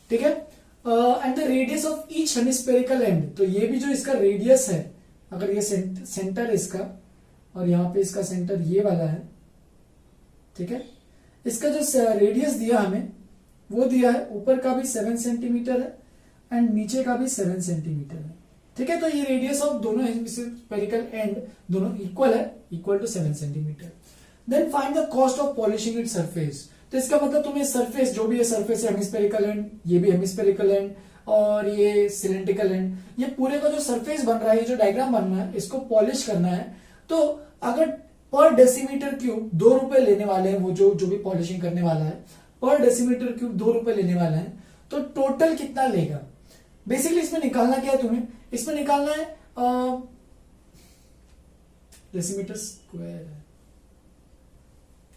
ठीक है। And the radius of each hemispherical and, तो ये भी जो इसका रेडियस है, अगर ये सेंटर है इसका और यहाँ पे इसका सेंटर ये वाला है, ठीक है। इसका जो रेडियस दिया हमें वो दिया है, ऊपर का भी 7 सेंटीमीटर है एंड नीचे का भी 7 सेंटीमीटर है, ठीक है। तो ये रेडियस ऑफ दोनों हेमिस्फेरिकल एंड दोनों इक्वल है, equal to 7 centimetre. Then find the cost of polishing it surface. तो इसका मतलब तुम्हें सरफेस जो भी है, सरफेस है हेमिस्फेरिकल एंड, ये भी हेमिस्फेरिकल एंड और ये सिलेंड्रिकल एंड, ये पूरे का जो सरफेस बन रहा है, ये जो डायग्राम बनना है, इसको पॉलिश करना है। तो अगर पर डेसीमीटर क्यूब 2 रुपए लेने वाले हैं, वो जो भी पॉलिशिंग करने वाला है, पर डेसीमीटर क्यूब 2 रुपए लेने वाला है, तो टोटल कितना लेगा। बेसिकली इसमें निकालना क्या है तुम्हें, इसमें निकालना है डेसीमीटर स्क्वायर,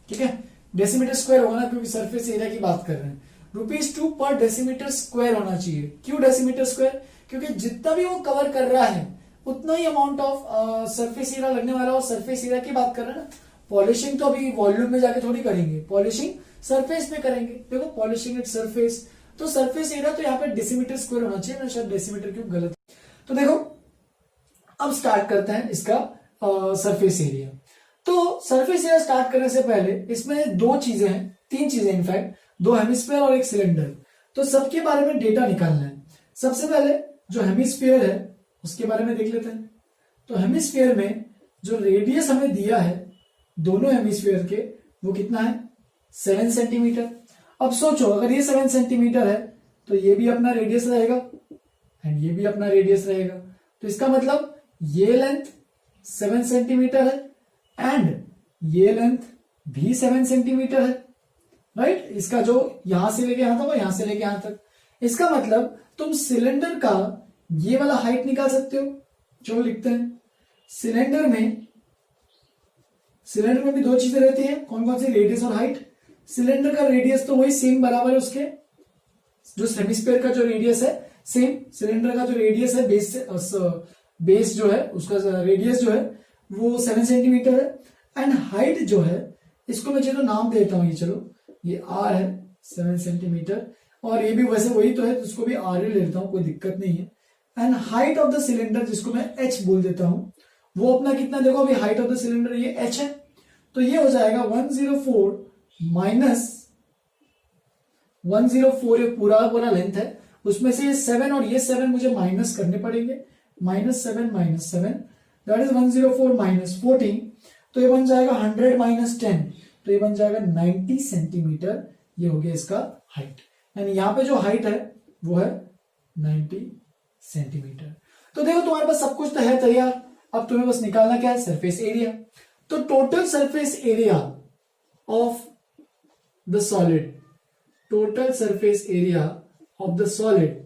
ठीक है। डेसीमीटर स्क्वायर होना, क्योंकि सरफेस एरिया की बात कर रहे हैं। ₹2 पर डेसीमीटर स्क्वायर होना चाहिए। क्यों डेसीमीटर स्क्वायर, क्योंकि जितना भी वो कवर कर रहा है उतना ही अमाउंट ऑफ सरफेस एरिया लगने वाला, और सरफेस एरिया की बात कर रहे हैं ना। पॉलिशिंग तो अभी वॉल्यूम में जाके थोड़ी करेंगे, पॉलिशिंग सरफेस में करेंगे। देखो पॉलिशिंग इट सरफेस, तो सरफेस एरिया तो यहाँ पे डेसीमीटर स्क्वायर होना चाहिए ना, शायद डेसीमीटर क्यूब गलत। तो देखो अब स्टार्ट करते हैं इसका सरफेस एरिया। तो सरफेस एरिया स्टार्ट करने से पहले इसमें 2 चीजें हैं, 3 चीजें इनफैक्ट, 2 हेमिस्फीयर और एक सिलेंडर। तो सबके बारे में डेटा निकालना है। सबसे पहले जो हेमिस्फीयर है उसके बारे में देख लेते हैं। तो हेमिस्फीयर में जो रेडियस हमें दिया है दोनों हेमिस्फीयर के, वो कितना है 7 सेंटीमीटर। अब सोचो अगर ये 7 सेंटीमीटर है तो ये भी अपना रेडियस रहेगा एंड ये भी अपना रेडियस रहेगा। तो इसका मतलब ये लेंथ 7 सेंटीमीटर है एंड ये लेंथ भी 7 सेंटीमीटर है, राइट। इसका जो यहां से लेके यहां तक और यहां से लेके यहां तक, इसका मतलब तुम सिलेंडर का ये वाला हाइट निकाल सकते हो। चलो लिखते हैं, सिलेंडर में भी 2 चीजें रहती है, कौन कौन सी, रेडियस और हाइट। सिलेंडर का रेडियस तो वही सेम बराबर है उसके, जो हेमिस्फीयर का जो रेडियस है सेम, सिलेंडर का जो रेडियस है बेस जो है उसका रेडियस जो है वो 7 सेंटीमीटर है एंड हाइट जो है, इसको मैं चलो नाम देता हूं, ये चलो ये आर है 7 सेंटीमीटर, और ये भी वैसे वही तो है तो उसको भी आर ही ले लेता हूं, कोई दिक्कत नहीं है। And height of the cylinder जिसको मैं एच बोल देता हूं, वो अपना कितना, देखो अभी हाइट ऑफ द सिलेंडर ये एच है, तो ये हो जाएगा 104 माइनस 104, ये पूरा लेंथ है, उसमें से ये 7 और ये 7 मुझे माइनस करने पड़ेंगे, -7 दैट इज 104 माइनस 14, तो ये बन जाएगा 100 माइनस 10, तो ये बन जाएगा 90 सेंटीमीटर। ये हो गया इसका हाइट, यानी यहाँ पे जो हाइट है वो है 90 सेंटीमीटर। तो देखो तुम्हारे पास सब कुछ तो है तैयार, अब तुम्हें बस निकालना क्या है, सरफेस एरिया। तो total surface area of the solid, total surface area of the solid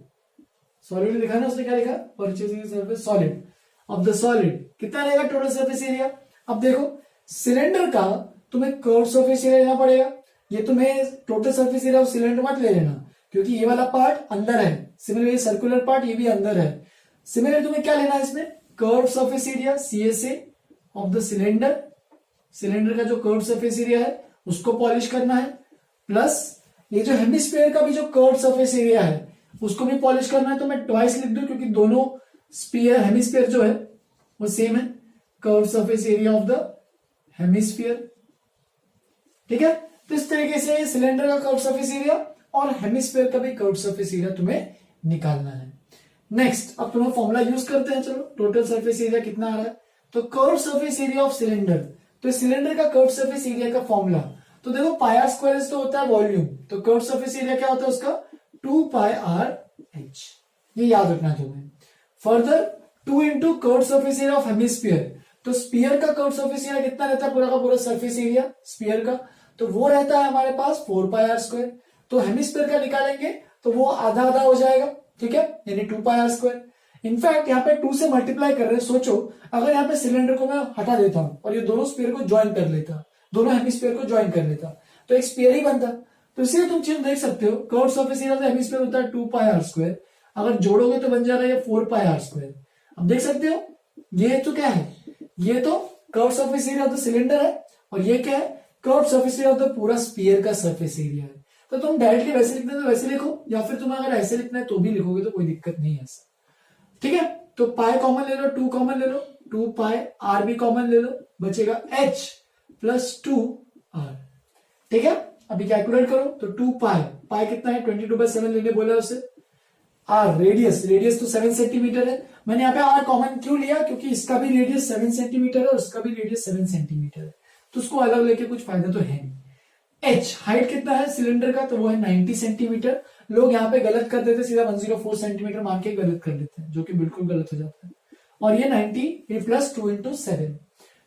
लिखा ना उसने, क्या लिखा, purchasing surface solid of the solid, कितना रहेगा टोटल सरफेस एरिया। अब देखो सिलेंडर का तुम्हें कर्व सरफेस एरिया लेना पड़ेगा, ये तुम्हें total surface area of cylinder मत ले लेना, क्योंकि ये वाला पार्ट अंदर है, सिमिलरली सर्कुलर पार्ट ये भी अंदर है। सिमिलरली तुम्हें क्या लेना है इसमें, curve surface area CSA of the cylinder, cylinder का जो कर्व सरफेस एरिया है उसको पॉलिश करना है, प्लस ये जो हेमिस्फीयर का भी जो कर्व सरफेस एरिया है उसको भी पॉलिश करना है तो मैं ट्वाइस लिख दूं, क्योंकि दोनों स्पीयर हेमिस्फीयर जो है वो सेम है, curve surface area of the hemisphere. ठीक है, तो इस तरीके से सिलेंडर का कर्व सरफेस एरिया और हेमिस्फीयर का भी कर्व सरफेस एरिया तुम्हें निकालना है। नेक्स्ट, अब तुम्हें फॉर्मूला यूज करते हैं। चलो, टोटल सरफेस एरिया कितना आ रहा है, तो curve surface area of cylinder, तो सिलेंडर का कर्व सरफेस एरिया का फॉर्मूला, तो देखो पाई आर स्क्वायर तो होता है वॉल्यूम, तो कर्व सरफेस एरिया क्या होता है उसका 2 पाई आर एच, ये याद रखना तुम्हें। Further 2 into curve surface area of hemisphere, तो स्पीयर का कर्व सरफेस एरिया कितना रहता है, पूरा का पूरा सरफेस एरिया स्पीयर का, तो वो रहता है हमारे पास 4 पाई आर स्क्वायर। तो हेमिस्फीयर का निकालेंगे तो वो आधा आधा हो जाएगा, ठीक है, यानी 2 पाई आर स्क्वायर। इनफैक्ट यहाँ पे 2 से मल्टीप्लाई कर रहे हैं, सोचो अगर यहाँ पे सिलेंडर को मैं हटा देता हूं और ये दोनों स्पीयर को ज्वाइन कर लेता, दोनों हेमिस्फीयर को ज्वाइन कर लेता, तो एक स्पीयर ही बनता। तो इसलिए तुम चीज देख सकते हो, curve surface area of the hemisphere होता है 2 पाई आर स्क्वायर, अगर जोड़ोगे तो बन जा रहा है ये 4 पाई आर स्क्वायर। अब देख सकते हो ये तो क्या है, ये तो curve surface area of the cylinder है, और ये क्या है, curve surface area of the पूरा स्पीयर का सरफेस एरिया है। तो तुम डायरेक्टली वैसे लिखना है तो वैसे लिखो, या फिर तुम्हें अगर ऐसे लिखना है तो भी लिखोगे, तो कोई दिक्कत नहीं है ऐसा। ठीक है, तो पाई कॉमन ले लो, 2 कॉमन ले लो, 2 पाई आर भी कॉमन ले लो, बचेगा एच प्लस 2 आर। ठीक है, अभी कैलकुलेट करो, तो 2 पाई, पाई कितना है 22/7 लेने बोला उसे। आर रेडियस, रेडियस तो 7 सेंटीमीटर है, मैंने यहाँ पे आर कॉमन क्यों लिया, क्योंकि इसका भी रेडियस 7 सेंटीमीटर है और उसका भी रेडियस 7 सेंटीमीटर है, तो उसको अलग लेके कुछ फायदा तो है नहीं। एच हाइट कितना है सिलेंडर का, तो वो है 90 सेंटीमीटर। लोग यहाँ पे गलत कर देते, सीधा 104 सेंटीमीटर मान के गलत कर देते हैं, जो कि बिल्कुल गलत हो जाता है। और ये 90 ये प्लस 2 इंटू 7,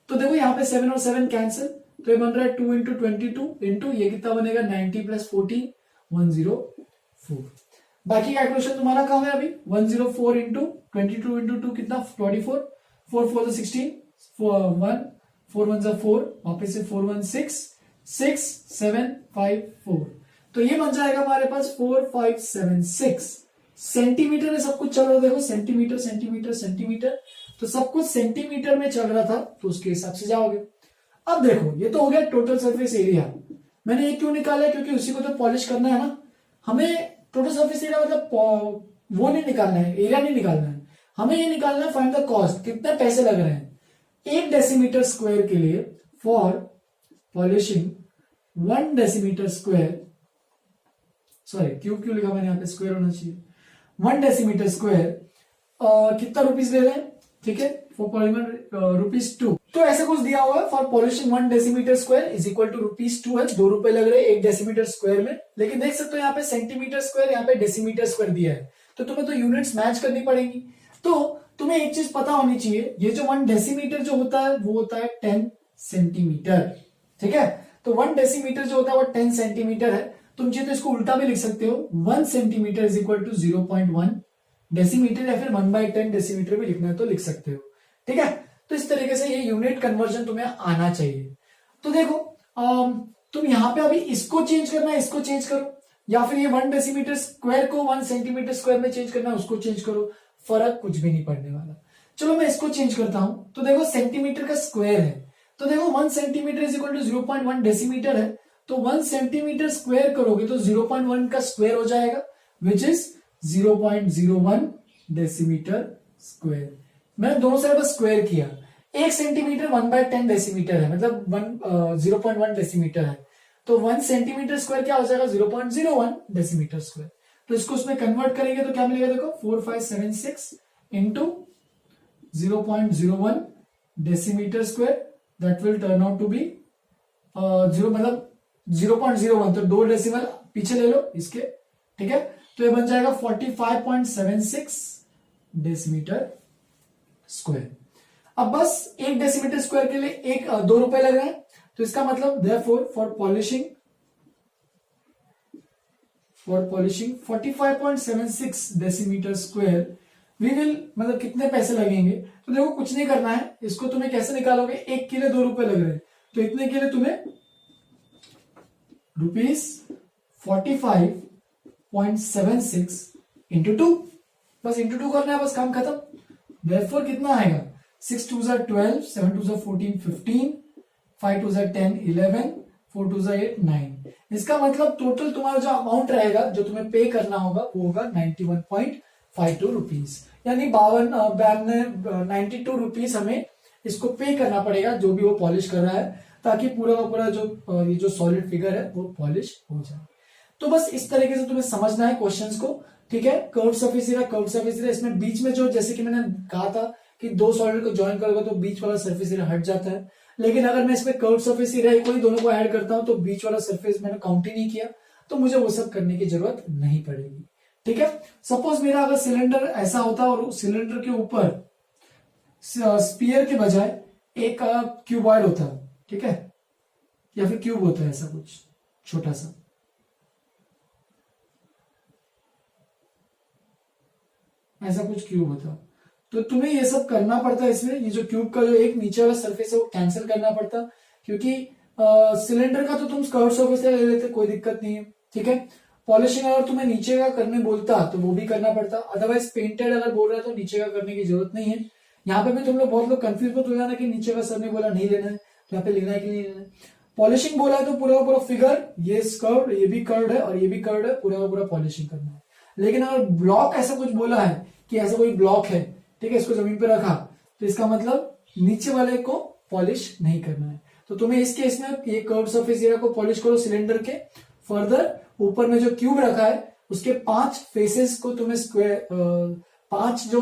तो देखो यहाँ पे 7 और 7 कैंसिल, तो ये बन रहा है 2 इंटू 22 इंटू ये कितना बनेगा 90 प्लस 14 104। बाकी कैलकुलेशन तुम्हारा काम है अभी 104 इंटू 22 इंटू 2 कितना 24, 4 4 16, 1 4 1 4, वापस से 4 1 6 6 7 5 4, तो ये बन जाएगा हमारे पास 4 5 7 6 सेंटीमीटर में सब कुछ चल रहा है। देखो सेंटीमीटर सेंटीमीटर सेंटीमीटर, तो सब कुछ सेंटीमीटर में चल रहा था, तो उसके हिसाब से जाओगे। अब देखो ये तो हो गया टोटल सरफेस एरिया, मैंने ये क्यों निकाला है, क्योंकि उसी को तो पॉलिश करना है ना हमें। टोटल सरफेस एरिया मतलब वो नहीं निकालना है, एरिया नहीं निकालना है, हमें ये निकालना है फाइंड द कॉस्ट, कितने पैसे लग रहे हैं 1 डेसीमीटर स्क्वायर के लिए for polishing 1 decimetre square, sorry cube क्यों लिखा मैंने यहाँ पे, स्क्वायर होना चाहिए, 1 डेसीमीटर स्क्वायर कितना रुपीस ले रहे हैं, ठीक है, फॉर पॉलिमर ₹2। तो ऐसा कुछ दिया हुआ है for polishing 1 decimetre square is equal to ₹2 है, 2 रुपए लग रहे हैं 1 डेसीमीटर स्क्वायर में। लेकिन देख सकते हो यहाँ पे सेंटीमीटर स्क्वायर, यहाँ पे डेसीमीटर स्क्वायर दिया है, तो तुम्हें तो यूनिट्स मैच करनी पड़ेगी। तो तुम्हें एक चीज पता होनी चाहिए, ये जो 1 डेसीमीटर जो होता है वो होता है 10 सेंटीमीटर, ठीक है, तो 1 डेसीमीटर जो होता है वो 10 सेंटीमीटर है। तुम चाहे तो इसको उल्टा भी लिख सकते हो, 1 centimetre is equal to 0.1 decimetre, या फिर 1/10 डेसीमीटर भी लिखना है तो लिख सकते हो, ठीक है। तो इस तरीके से ये यूनिट कन्वर्जन तुम्हें आना चाहिए। तो देखो तुम यहाँ पे अभी इसको चेंज करना है, इसको चेंज करो, या फिर ये 1 डेसीमीटर स्क्वायर को 1 सेंटीमीटर स्क्वायर में चेंज करना है, उसको चेंज करो, फर्क कुछ भी नहीं पड़ने वाला। चलो मैं इसको चेंज करता हूं, तो देखो सेंटीमीटर का स्क्वायर है, तो देखो 1 centimetre is equal to 0.1 decimetre है, तो 1 सेंटीमीटर स्क्वायर करोगे तो 0.1 का स्क्वायर हो जाएगा, विच इज 0.01 डेसीमीटर स्क्वायर। मैंने दोनों साइड बस स्क्वायर किया। 1 सेंटीमीटर 1/10 डेसीमीटर है, मतलब 0.1 डेसीमीटर है, तो 1 सेंटीमीटर स्क्वायर क्या हो जाएगा 0.01 डेसीमीटर स्क्वायर। तो इसको उसमें कन्वर्ट करेंगे तो क्या मिलेगा, देखो 4576 into 0.01 decimetre square, that will turn out to be 0, मतलब 0.01, तो 2 डेसिमल पीछे ले लो इसके, ठीक है, तो ये बन जाएगा 45.76 डेसीमीटर स्क्वायर। अब बस 1 डेसीमीटर स्क्वायर के लिए 2 रुपए लग रहे हैं, तो इसका मतलब therefore for polishing 45.76 decimetre square we will, मतलब कितने पैसे लगेंगे, तो देखो कुछ नहीं करना है, इसको तुम्हें कैसे निकालोगे, 1 के लिए 2 रुपए लग रहे हैं, तो इतने के लिए तुम्हें ₹45.76 इंटू 2, बस इंटू 2 करना है, बस काम खत्म। देयरफॉर कितना आएगा, 6 2 12, 7 2 14 15, 5 2 10 11, 4 टू 8 9। इसका मतलब टोटल तुम्हारा जो अमाउंट रहेगा जो तुम्हें पे करना होगा वो होगा 91.52 रुपीज, यानी 92 रुपीज हमें इसको पे करना पड़ेगा जो भी वो पॉलिश कर रहा है, ताकि पूरा का पूरा जो ये जो सॉलिड फिगर है वो पॉलिश हो जाए। तो बस इस तरीके से तुम्हें समझना है क्वेश्चंस को, ठीक है। कर्व सरफेस एरिया इसमें बीच में जो, जैसे कि मैंने कहा था कि दो सॉलिड को ज्वाइन करोगे तो बीच वाला सरफेस एरिया हट जाता है, लेकिन अगर मैं इसमें कर्व सरफेस एरिया कोई दोनों को ऐड करता हूं तो बीच वाला सरफेस मैंने काउंट ही नहीं किया, तो मुझे वो सब करने की जरूरत नहीं पड़ेगी, ठीक है। सपोज मेरा अगर सिलेंडर ऐसा होता और सिलेंडर के ऊपर स्पीयर के बजाय एक क्यूबॉइड होता है, ठीक है, या फिर क्यूब होता है ऐसा कुछ छोटा सा, ऐसा कुछ क्यूब होता, तो तुम्हें ये सब करना पड़ता है। इसमें ये जो क्यूब का जो एक नीचे वाला सरफेस है वो कैंसिल करना पड़ता, क्योंकि सिलेंडर का तो तुम कर्व सरफेस ले लेते, कोई दिक्कत नहीं है, ठीक है। पॉलिशिंग अगर तुम्हें नीचे का करने बोलता तो वो भी करना पड़ता, अदरवाइज पेंटेड अगर बोल रहा है तो नीचे का करने की जरूरत नहीं है। यहाँ पे भी तुम लोग बहुत लोग कंफ्यूज मत हो जाना कि नीचे का सर ने बोला नहीं लेना है, तो यहाँ पे लेना है कि नहीं लेना है। पॉलिशिंग बोला है तो पूरा पूरा फिगर ये कर्व्ड, ये भी कर्व्ड है और ये भी कर्व्ड है, पूरा पूरा पॉलिशिंग करना है। लेकिन अगर ब्लॉक ऐसा कुछ बोला है कि ऐसा कोई ब्लॉक है, ठीक है, इसको जमीन पे रखा, तो इसका मतलब नीचे वाले को पॉलिश नहीं करना है। तो तुम्हें इस केस में ये कर्व सरफेस एरिया को पॉलिश करो सिलेंडर के, फर्दर ऊपर में जो क्यूब रखा है उसके 5 फेसेस को तुम्हें स्क्वायर, 5 जो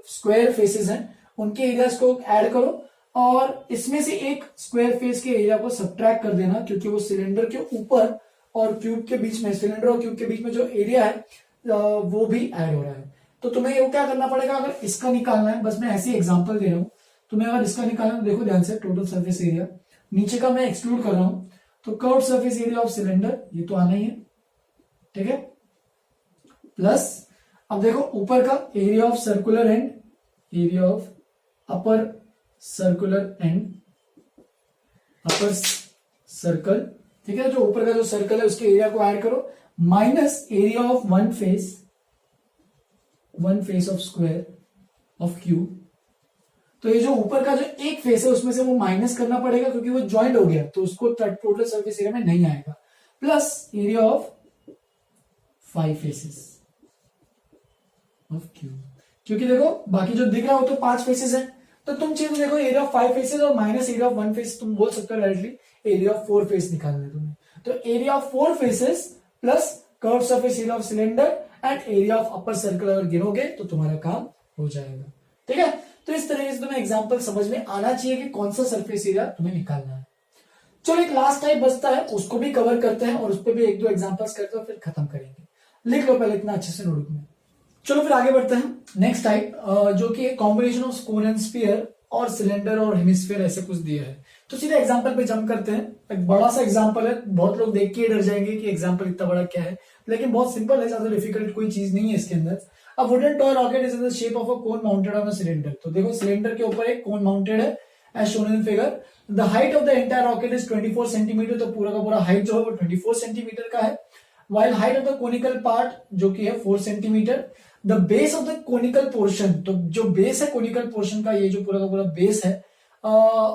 स्क्वायर फेसेस हैं उनके एरियाज को ऐड करो, और इसमें से एक स्क्वायर फेस के एरिया को सब्ट्रैक्ट कर देना, क्योंकि वो सिलेंडर के ऊपर और क्यूब के बीच में, सिलेंडर और क्यूब के बीच में जो एरिया है वो भी ऐड हो रहा है। तो तुम्हें ये क्या करना पड़ेगा, अगर इसका निकालना है, बस मैं ऐसे एग्जांपल दे रहा हूं, तुम्हें अगर इसका निकालना है, देखो ध्यान से, टोटल सरफेस एरिया नीचे का मैं एक्सक्लूड कर रहा हूं, तो curve surface area of cylinder ये तो आना ही है, ठीक है, प्लस अब देखो ऊपर का area of circular and, area of upper circular and, upper circle, ठीक है, जो ऊपर का जो सर्कल है उसके एरिया को ऐड करो, minus area of one face of square of cube. तो ये जो ऊपर का जो एक फेस है उसमें से वो माइनस करना पड़ेगा, क्योंकि वो ज्वाइंट हो गया, तो उसको टोटल सरफेस एरिया में नहीं आएगा, plus area of 5 faces of cube, क्योंकि देखो बाकी जो दिख रहा हो तो 5 फेसेस है, तो तुम चीज देखो एरिया ऑफ 5 फेसेस और माइनस एरिया ऑफ 1 फेस, तुम बोल सकते हो डायरेक्टली एरिया ऑफ 4 फेस निकालना है तुम्हें, तो area of 4 faces plus curve surface area of cylinder and area of upper circle अगर गिनोगे तो तुम्हारा काम हो जाएगा, ठीक है। तो इस तरीके से तुम्हें एग्जांपल समझ में आना चाहिए कि कौन सा सरफेस एरिया तुम्हें निकालना है। चलो एक लास्ट टाइप बचता है, उसको भी कवर करते हैं और उस पर भी 1-2 एग्जांपल्स करते हैं, फिर खत्म करेंगे। लिख लो पहले इतना अच्छे से नोटबुक में। चलो फिर आगे बढ़ते हैं। नेक्स्ट टाइप जो कि combination of cone and sphere और सिलेंडर और हेमिस्फीयर ऐसे कुछ दिया है, तो सीधे एग्जांपल पे जंप करते हैं। एक बड़ा सा एग्जांपल है, बहुत लोग देख के डर जाएंगे कि एग्जांपल इतना बड़ा क्या है, लेकिन बहुत सिंपल है, ज्यादा डिफिकल्ट कोई चीज नहीं है इसके अंदर। A wooden toy rocket is in the shape of a cone mounted on a cylinder. तो देखो सिलेंडर के ऊपर एक कोन माउंटेड है as shown in figure. The height of the entire rocket is 24 centimetre. तो पूरा का पूरा हाइट जो है वो 24 सेंटीमीटर का है। while height of the conical part जो कि है 4 centimetre. The base of the conical portion, तो जो बेस है कोनिकल पोर्शन का, ये जो पूरा का पूरा बेस है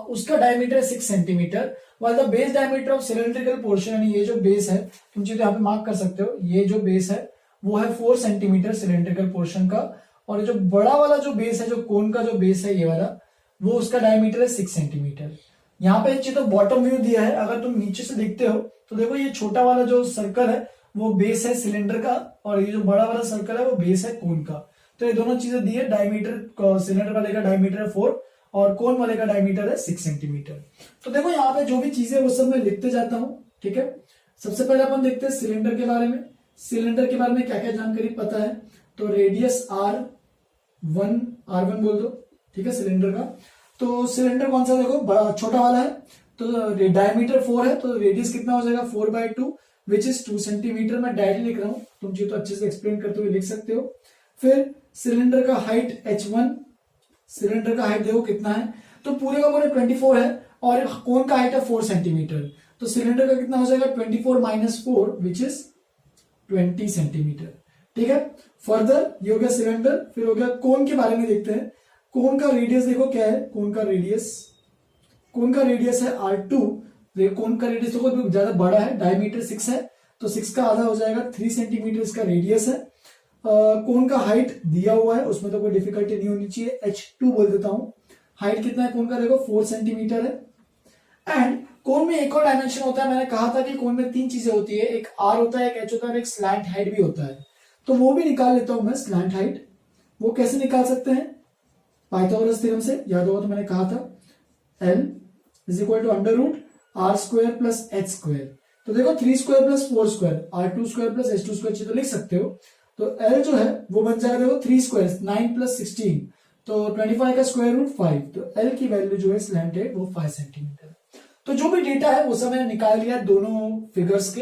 उसका diameter 6 centimetre. while the base diameter of cylindrical portion, यानी ये जो बेस है, तुम चीजें यहाँ पे मार्क कर सकते हो, ये जो बेस है वो है 4 सेंटीमीटर सिलेंड्रिकल पोर्शन का, और जो बड़ा वाला जो बेस है, जो कोन का जो बेस है ये वाला, वो उसका डायमीटर है 6 सेंटीमीटर। यहाँ पे चाहिए तो बॉटम व्यू दिया है, अगर तुम नीचे से देखते हो तो देखो ये छोटा वाला जो सर्कल है वो बेस है सिलेंडर का, और ये जो बड़ा वाला सर्कल है वो बेस है कोन का। तो ये दोनों चीजें दी है। डायमीटर सिलेंडर वाले का डायमीटर है 4 और कोन वाले का डायमीटर है 6 सेंटीमीटर। तो देखो यहाँ पे जो भी चीजें वो सब मैं लिखते जाता हूं, ठीक है। सबसे पहले अपन देखते हैं सिलेंडर के बारे में। सिलेंडर के बारे में क्या क्या जानकारी पता है, तो रेडियस R1 बोल दो, ठीक है, सिलेंडर का। तो सिलेंडर कौन सा, देखो छोटा वाला है, तो डायमीटर 4 है, तो रेडियस कितना हो जाएगा 4/2 विच इज 2 सेंटीमीटर। मैं डायरेक्टली लिख रहा हूं, तुम चाहिए तो अच्छे से एक्सप्लेन करते हुए लिख सकते हो। फिर सिलेंडर का हाइट H1, सिलेंडर का हाइट देखो कितना है, तो पूरे का पूरे 24 है, और कोन का हाइट है 4 सेंटीमीटर। तो सिलेंडर का कितना हो जाएगा 24 - 4 विच इज 20 सेंटीमीटर, ठीक है। फर्दर ये हो गया सिलेंडर। फिर हो गया कोन के बारे में देखते हैं। कोन का रेडियस देखो क्या है, कोन का रेडियस है R2 देखो कोन का रेडियस देखो ज्यादा बड़ा है, डायमीटर 6 है, तो 6 का आधा हो जाएगा, 3 सेंटीमीटर इसका रेडियस है। कोन का हाइट दिया हुआ है, उसमें तो कोई डिफिकल्टी नहीं होनी चाहिए, h2 बोल देता हूं। हाइट कितना है कोन का, देखो 4 सेंटीमीटर है। एंड कोन में एक और डायमेंशन होता है, मैंने कहा था कि कोन में 3 चीजें होती है, एक आर होता है, एक एच होता है और एक स्लैंट हाइट भी होता है। तो वो भी निकाल लेता हूं मैं, स्लैंट हाइट। वो कैसे निकाल सकते हैं, पाइथागोरस थ्योरम से, याद होगा तो मैंने कहा था L is equal to under root R square plus H square. तो देखो 3 square plus 4 square, R2 square plus H2 square तो लिख सकते हो। तो L जो है वो बन जाएगा देखो 3 स्क्वायर 9 प्लस 16, तो 25 का स्क्वायर रूट 5। तो L की वैल्यू जो है स्लैंट है वो 5 सेंटीमीटर। तो जो भी डेटा है वो सब मैंने निकाल लिया दोनों फिगर्स के।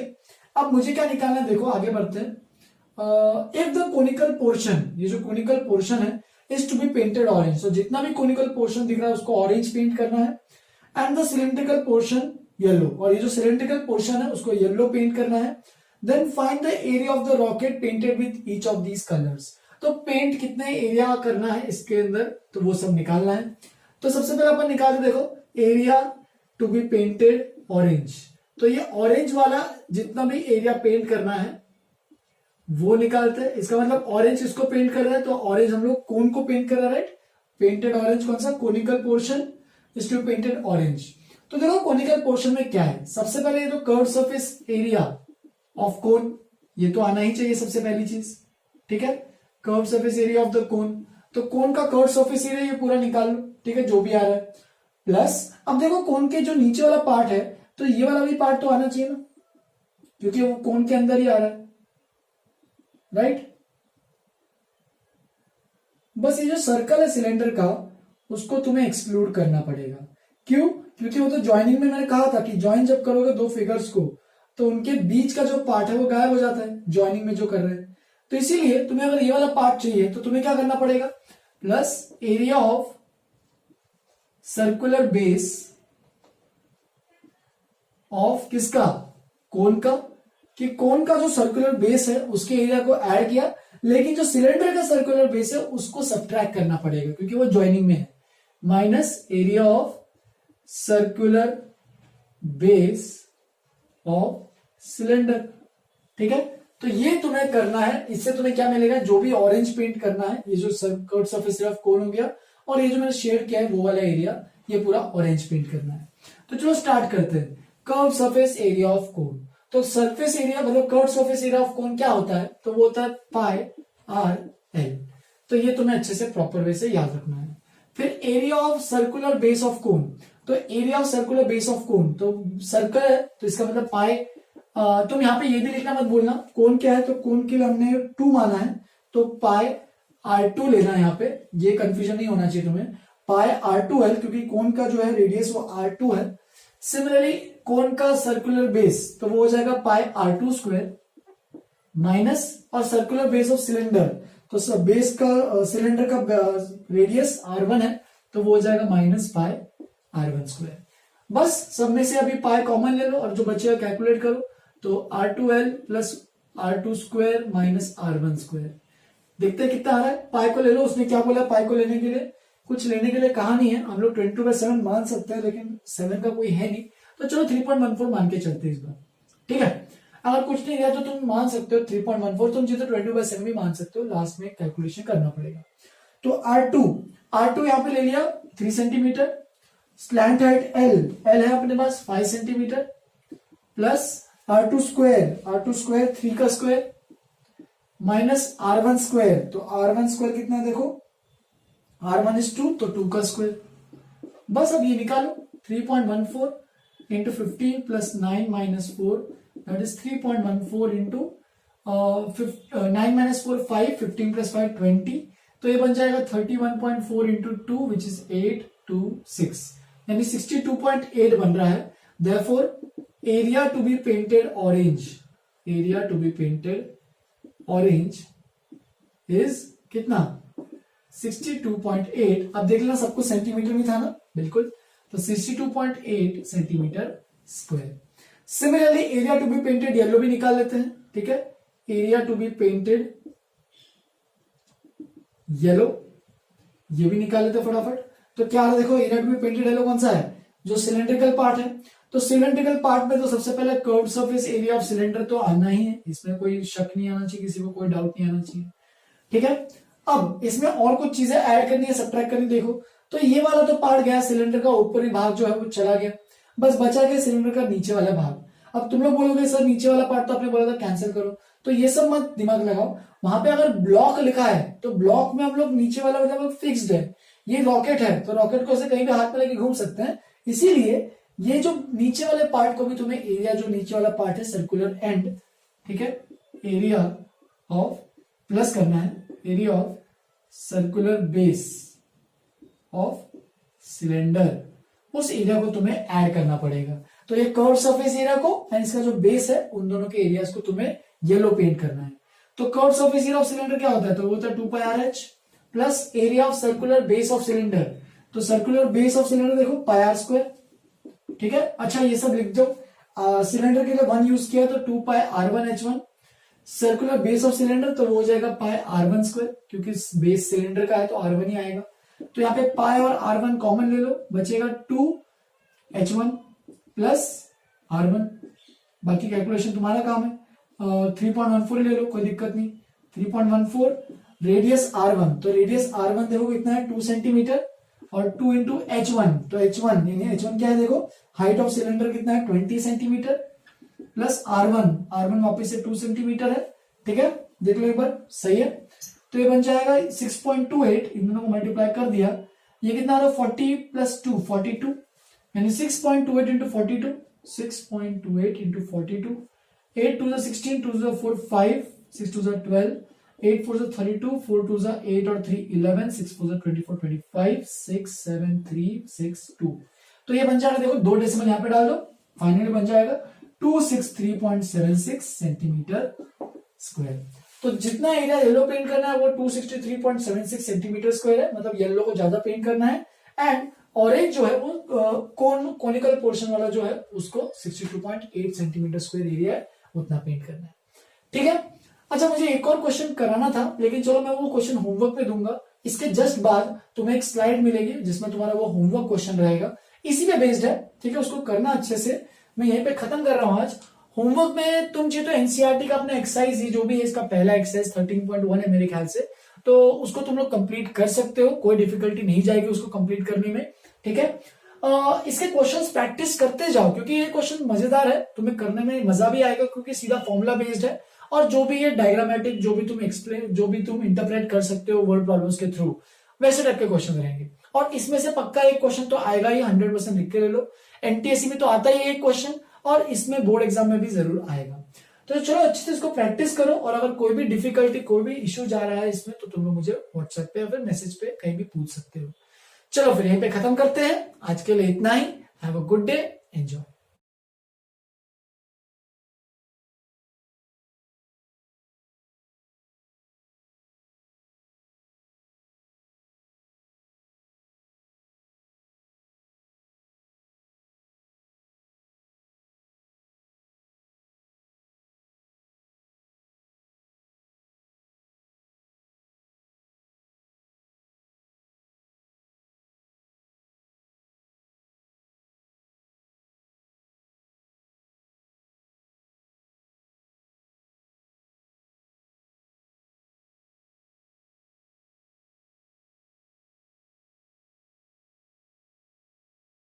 अब मुझे क्या निकालना है, देखो आगे बढ़ते हैं। इफ द कोनिकल पोर्शन, ये जो कोनिकल पोर्शन है, is to be painted orange, तो जितना भी कोनिकल पोर्शन दिख रहा है उसको ऑरेंज पेंट करना है। And the cylindrical portion yellow, और ये जो सिलेंड्रिकल पोर्शन है उसको येलो पेंट करना है। Then find the area of the rocket painted with each of these colours, तो पेंट कितने एरिया करना है इसके अंदर, तो वो सब निकालना है। तो सबसे पहले अपन निकाल के देखो, area to be painted orange, तो ये ऑरेंज वाला जितना भी एरिया पेंट करना है वो निकालते हैं। इसका मतलब ऑरेंज इसको पेंट कर रहा है, तो ऑरेंज हम लोग कोन को पेंट कर रहा है, राइट। पेंटेड ऑरेंज कौन सा, conical portion is to painted orange. तो देखो कोनिकल पोर्शन में क्या है, सबसे पहले ये तो curve surface area of cone, ये तो आना ही चाहिए सबसे पहली चीज, ठीक है। Curve surface area of the cone, तो कोन का कर्व सरफेस एरिया ये पूरा निकाल लो, ठीक है, जो भी आ रहा है। प्लस अब देखो कोन के जो नीचे वाला पार्ट है, तो ये वाला भी पार्ट तो आना चाहिए ना, क्योंकि वो कोन के अंदर ही आ रहा है, राइट। बस ये जो सर्कल है सिलेंडर का, उसको तुम्हें एक्सक्लूड करना पड़ेगा। क्यों, क्योंकि वो तो ज्वाइनिंग में मैंने कहा था कि ज्वाइन जब करोगे दो फिगर्स को, तो उनके बीच का जो पार्ट है वो गायब हो जाता है ज्वाइनिंग में जो कर रहे हैं। तो इसीलिए तुम्हें अगर ये वाला पार्ट चाहिए तो तुम्हें क्या करना पड़ेगा, plus area of circular base of किसका, कोन का, कि कोन का जो सर्कुलर बेस है उसके एरिया को ऐड किया, लेकिन जो सिलेंडर का सर्कुलर बेस है उसको सब्ट्रैक्ट करना पड़ेगा क्योंकि वो ज्वाइनिंग में है। Minus area of circular base of cylinder, ठीक है। तो ये तुम्हें करना है, इससे तुम्हें क्या मिलेगा, जो भी ऑरेंज पेंट करना है, ये जो कर्व सरफेस ऑफ कोन हो गया, और ये जो मैंने शेड किया है वो वाला एरिया, ये पूरा ऑरेंज पेंट करना है। तो चलो स्टार्ट करते हैं। Curve surface area of cone, तो सरफेस एरिया मतलब curve surface area of cone क्या होता है, तो वो होता है पाई आर एल। तो ये तुम्हें अच्छे से प्रॉपर वे से याद रखना है। फिर area of circular base of cone, तो area of circular base of cone, तो सर्कल है तो इसका मतलब पाई। तुम यहाँ पे ये भी लिखना मत भूलना, कोन क्या है, तो कोन के लिए हमने 2 माना है, तो पाई R2 लेना है यहाँ पे, ये कंफ्यूजन नहीं होना चाहिए तुम्हें। पाई R2 है क्योंकि कोन का जो है रेडियस वो R2 है। सिमिलरली कोन का सर्कुलर बेस, तो वो हो जाएगा पाई R2 स्क्वायर माइनस, और सर्कुलर बेस ऑफ सिलेंडर, तो सब बेस का सिलेंडर का रेडियस R1 है, तो वो हो जाएगा माइनस पाई R1 स्क्वायर। बस सब में से अभी पाई कॉमन ले लो और जो बचेगा कैलकुलेट करो, तो R2L plus R2 square minus R1 square. देखते हैं कितना आ रहा है, पाई को ले लो। उसने क्या बोला, पाई को लेने के लिए कुछ लेने के लिए कहा नहीं है, हम लोग 22/7 मान सकते हैं, लेकिन 7 का कोई है नहीं, तो चलो 3.14 मान के चलते हैं इस बार, ठीक है। अगर कुछ नहीं है तो तुम मान सकते हो 3.14, तुम जितना 22/7 भी मान सकते हो, लास्ट में कैलकुलेशन करना पड़ेगा। तो R2 यहाँ पे ले लिया 3 सेंटीमीटर, स्लैंट हाइट L है अपने पास 5 सेंटीमीटर, प्लस R2 स्क्वायर 3 का स्क्वायर माइनस R1 स्क्वायर, तो R1 स्क्वायर कितना है देखो, R1 is 2, तो 2 का स्क्वायर। बस अब ये निकालो, 3.14 into 15 plus 9 minus 4, that is 3.14 into 9 minus 4 5, 15 plus 5 20, तो ये बन जाएगा 31.4 इंटू 2 विच इज 826, यानी 62.8 बन रहा है। Therefore area to be painted orange is कितना, 62.8। अब देख लेना सबको सेंटीमीटर में था ना, बिल्कुल, तो 62.8 centimetre square. Similarly area to be painted yellow भी निकाल लेते हैं, ठीक है। Area to be painted yellow, ये भी निकाल लेते हैं फटाफट। तो क्या है देखो, area to be painted yellow कौन सा है, जो सिलेंड्रिकल पार्ट है, तो सिलेंड्रिकल पार्ट में तो सबसे पहले curved surface area of cylinder तो आना ही है, इसमें कोई शक नहीं आना चाहिए, किसी को कोई डाउट नहीं आना चाहिए। ठीक है, अब इसमें और कुछ चीजें ऐड करनी है, सब्ट्रैक्ट करनी। देखो तो ये वाला तो पार्ट गया, सिलेंडर का ऊपरी भाग जो है वो चला गया, बस बचा गया सिलेंडर का नीचे वाला भाग। अब तुम लोग बोलोगे सर नीचे वाला पार्ट तो आपने बोला था कैंसिल करो, तो ये सब मत दिमाग लगाओ। वहां पे अगर ब्लॉक लिखा है तो ब्लॉक में हम लोग नीचे वाला मतलब फिक्स्ड है, ये रॉकेट है तो रॉकेट को ऐसे कहीं भी हाथ में लेके घूम सकते हैं, इसीलिए ये जो नीचे वाले पार्ट को भी तुम्हें एरिया, जो नीचे वाला पार्ट है सर्कुलर एंड, ठीक है, एरिया ऑफ प्लस करना है, area of circular base of cylinder, उस एरिया को तुम्हें ऐड करना पड़ेगा। तो ये कर्व सरफेस एरिया को एंड इसका जो बेस है उन दोनों के एरियाज को तुम्हें येलो पेंट करना है। तो curve surface area of cylinder क्या होता है, तो वो होता है 2 पाई RH plus area of circular base of cylinder. तो सर्कुलर बेस ऑफ सिलेंडर देखो पाई R², ठीक है। अच्छा ये सब लिख दो, सिलेंडर के लिए 1 यूज किया तो 2 पाई R1H1, circular base of cylinder तो वो हो जाएगा पाई R1², क्योंकि बेस सिलेंडर का है तो R1 ही आएगा। तो यहाँ पे पाई और R1 कॉमन ले लो, बचेगा 2H1 प्लस R1, बाकी कैलकुलेशन तुम्हारा काम है। 3.14 ले लो, कोई दिक्कत नहीं। 3.14 रेडियस R1, तो रेडियस R1 देखो कितना है 2 सेंटीमीटर, और 2 इंटू H1, तो H1 क्या है देखो, हाइट ऑफ सिलेंडर कितना है 20 सेंटीमीटर प्लस R1 वापस से 2 सेंटीमीटर है, ठीक है, देख लो एक बार, सही है। तो ये बन जाएगा 6.28, इन दोनों को मल्टीप्लाई कर दिया, ये कितना आ रहा है 40 प्लस 2 42, यानी 6.28 इंटू 42, 6.28 इंटू 42, 8 2 16, 2 4 5, 6 2 12, 8 4 32, 4 2 8 और 3 11, 6 4 24 25, 6 7 3 6 2। तो ये बन जाएगा, देखो 2 डेसिमल यहाँ पे डाल दो, फाइनली बन जाएगा 263.76 सेंटीमीटर स्क्वायर। तो जितना एरिया येलो पेंट करना है वो 263.76 सेंटीमीटर स्क्वायर है, मतलब येलो को ज्यादा पेंट करना है, एंड ऑरेंज जो है वो कोनिकल पोर्शन वाला जो है उसको 62.8 सेंटीमीटर स्क्वायर एरिया है, उतना पेंट करना है। ठीक है, अच्छा मुझे एक और क्वेश्चन कराना था, लेकिन चलो मैं वो क्वेश्चन होमवर्क पे दूंगा। इसके जस्ट बाद तुम्हें एक स्लाइड मिलेगी जिसमें तुम्हारा वो होमवर्क क्वेश्चन रहेगा, इसी पे बेस्ड है, ठीक है, उसको करना अच्छे से। मैं यहीं पे खत्म कर रहा हूं आज। होमवर्क में तुम चाहिए तो एनसीईआरटी का अपना एक्सरसाइज ही जो भी है, इसका पहला एक्सरसाइज 13.1 है मेरे ख्याल से, तो उसको तुम लोग कंप्लीट कर सकते हो, कोई डिफिकल्टी नहीं जाएगी उसको कंप्लीट करने में। ठीक है, इसके क्वेश्चंस प्रैक्टिस करते जाओ, क्योंकि ये क्वेश्चन मजेदार है, तुम्हें करने में मजा भी आएगा, क्योंकि सीधा फॉर्मूला बेस्ड है, और जो भी ये डायग्रामेटिक जो भी तुम एक्सप्लेन, जो भी तुम इंटरप्रेट कर सकते हो वर्ड प्रॉब्लम्स के थ्रू, वैसे टाइप के क्वेश्चन रहेंगे। और इसमें से पक्का एक क्वेश्चन तो आएगा ही, 100% लिख के ले लो। एनटीएससी में तो आता ही एक क्वेश्चन, और इसमें बोर्ड एग्जाम में भी जरूर आएगा। तो चलो अच्छे से इसको प्रैक्टिस करो, और अगर कोई भी डिफिकल्टी, कोई भी इश्यू जा रहा है इसमें, तो तुम लोग मुझे व्हाट्सएप पे या फिर मैसेज पे कहीं भी पूछ सकते हो। चलो फिर यहीं पे खत्म करते हैं, आज के लिए इतना ही। Have a good day, enjoy.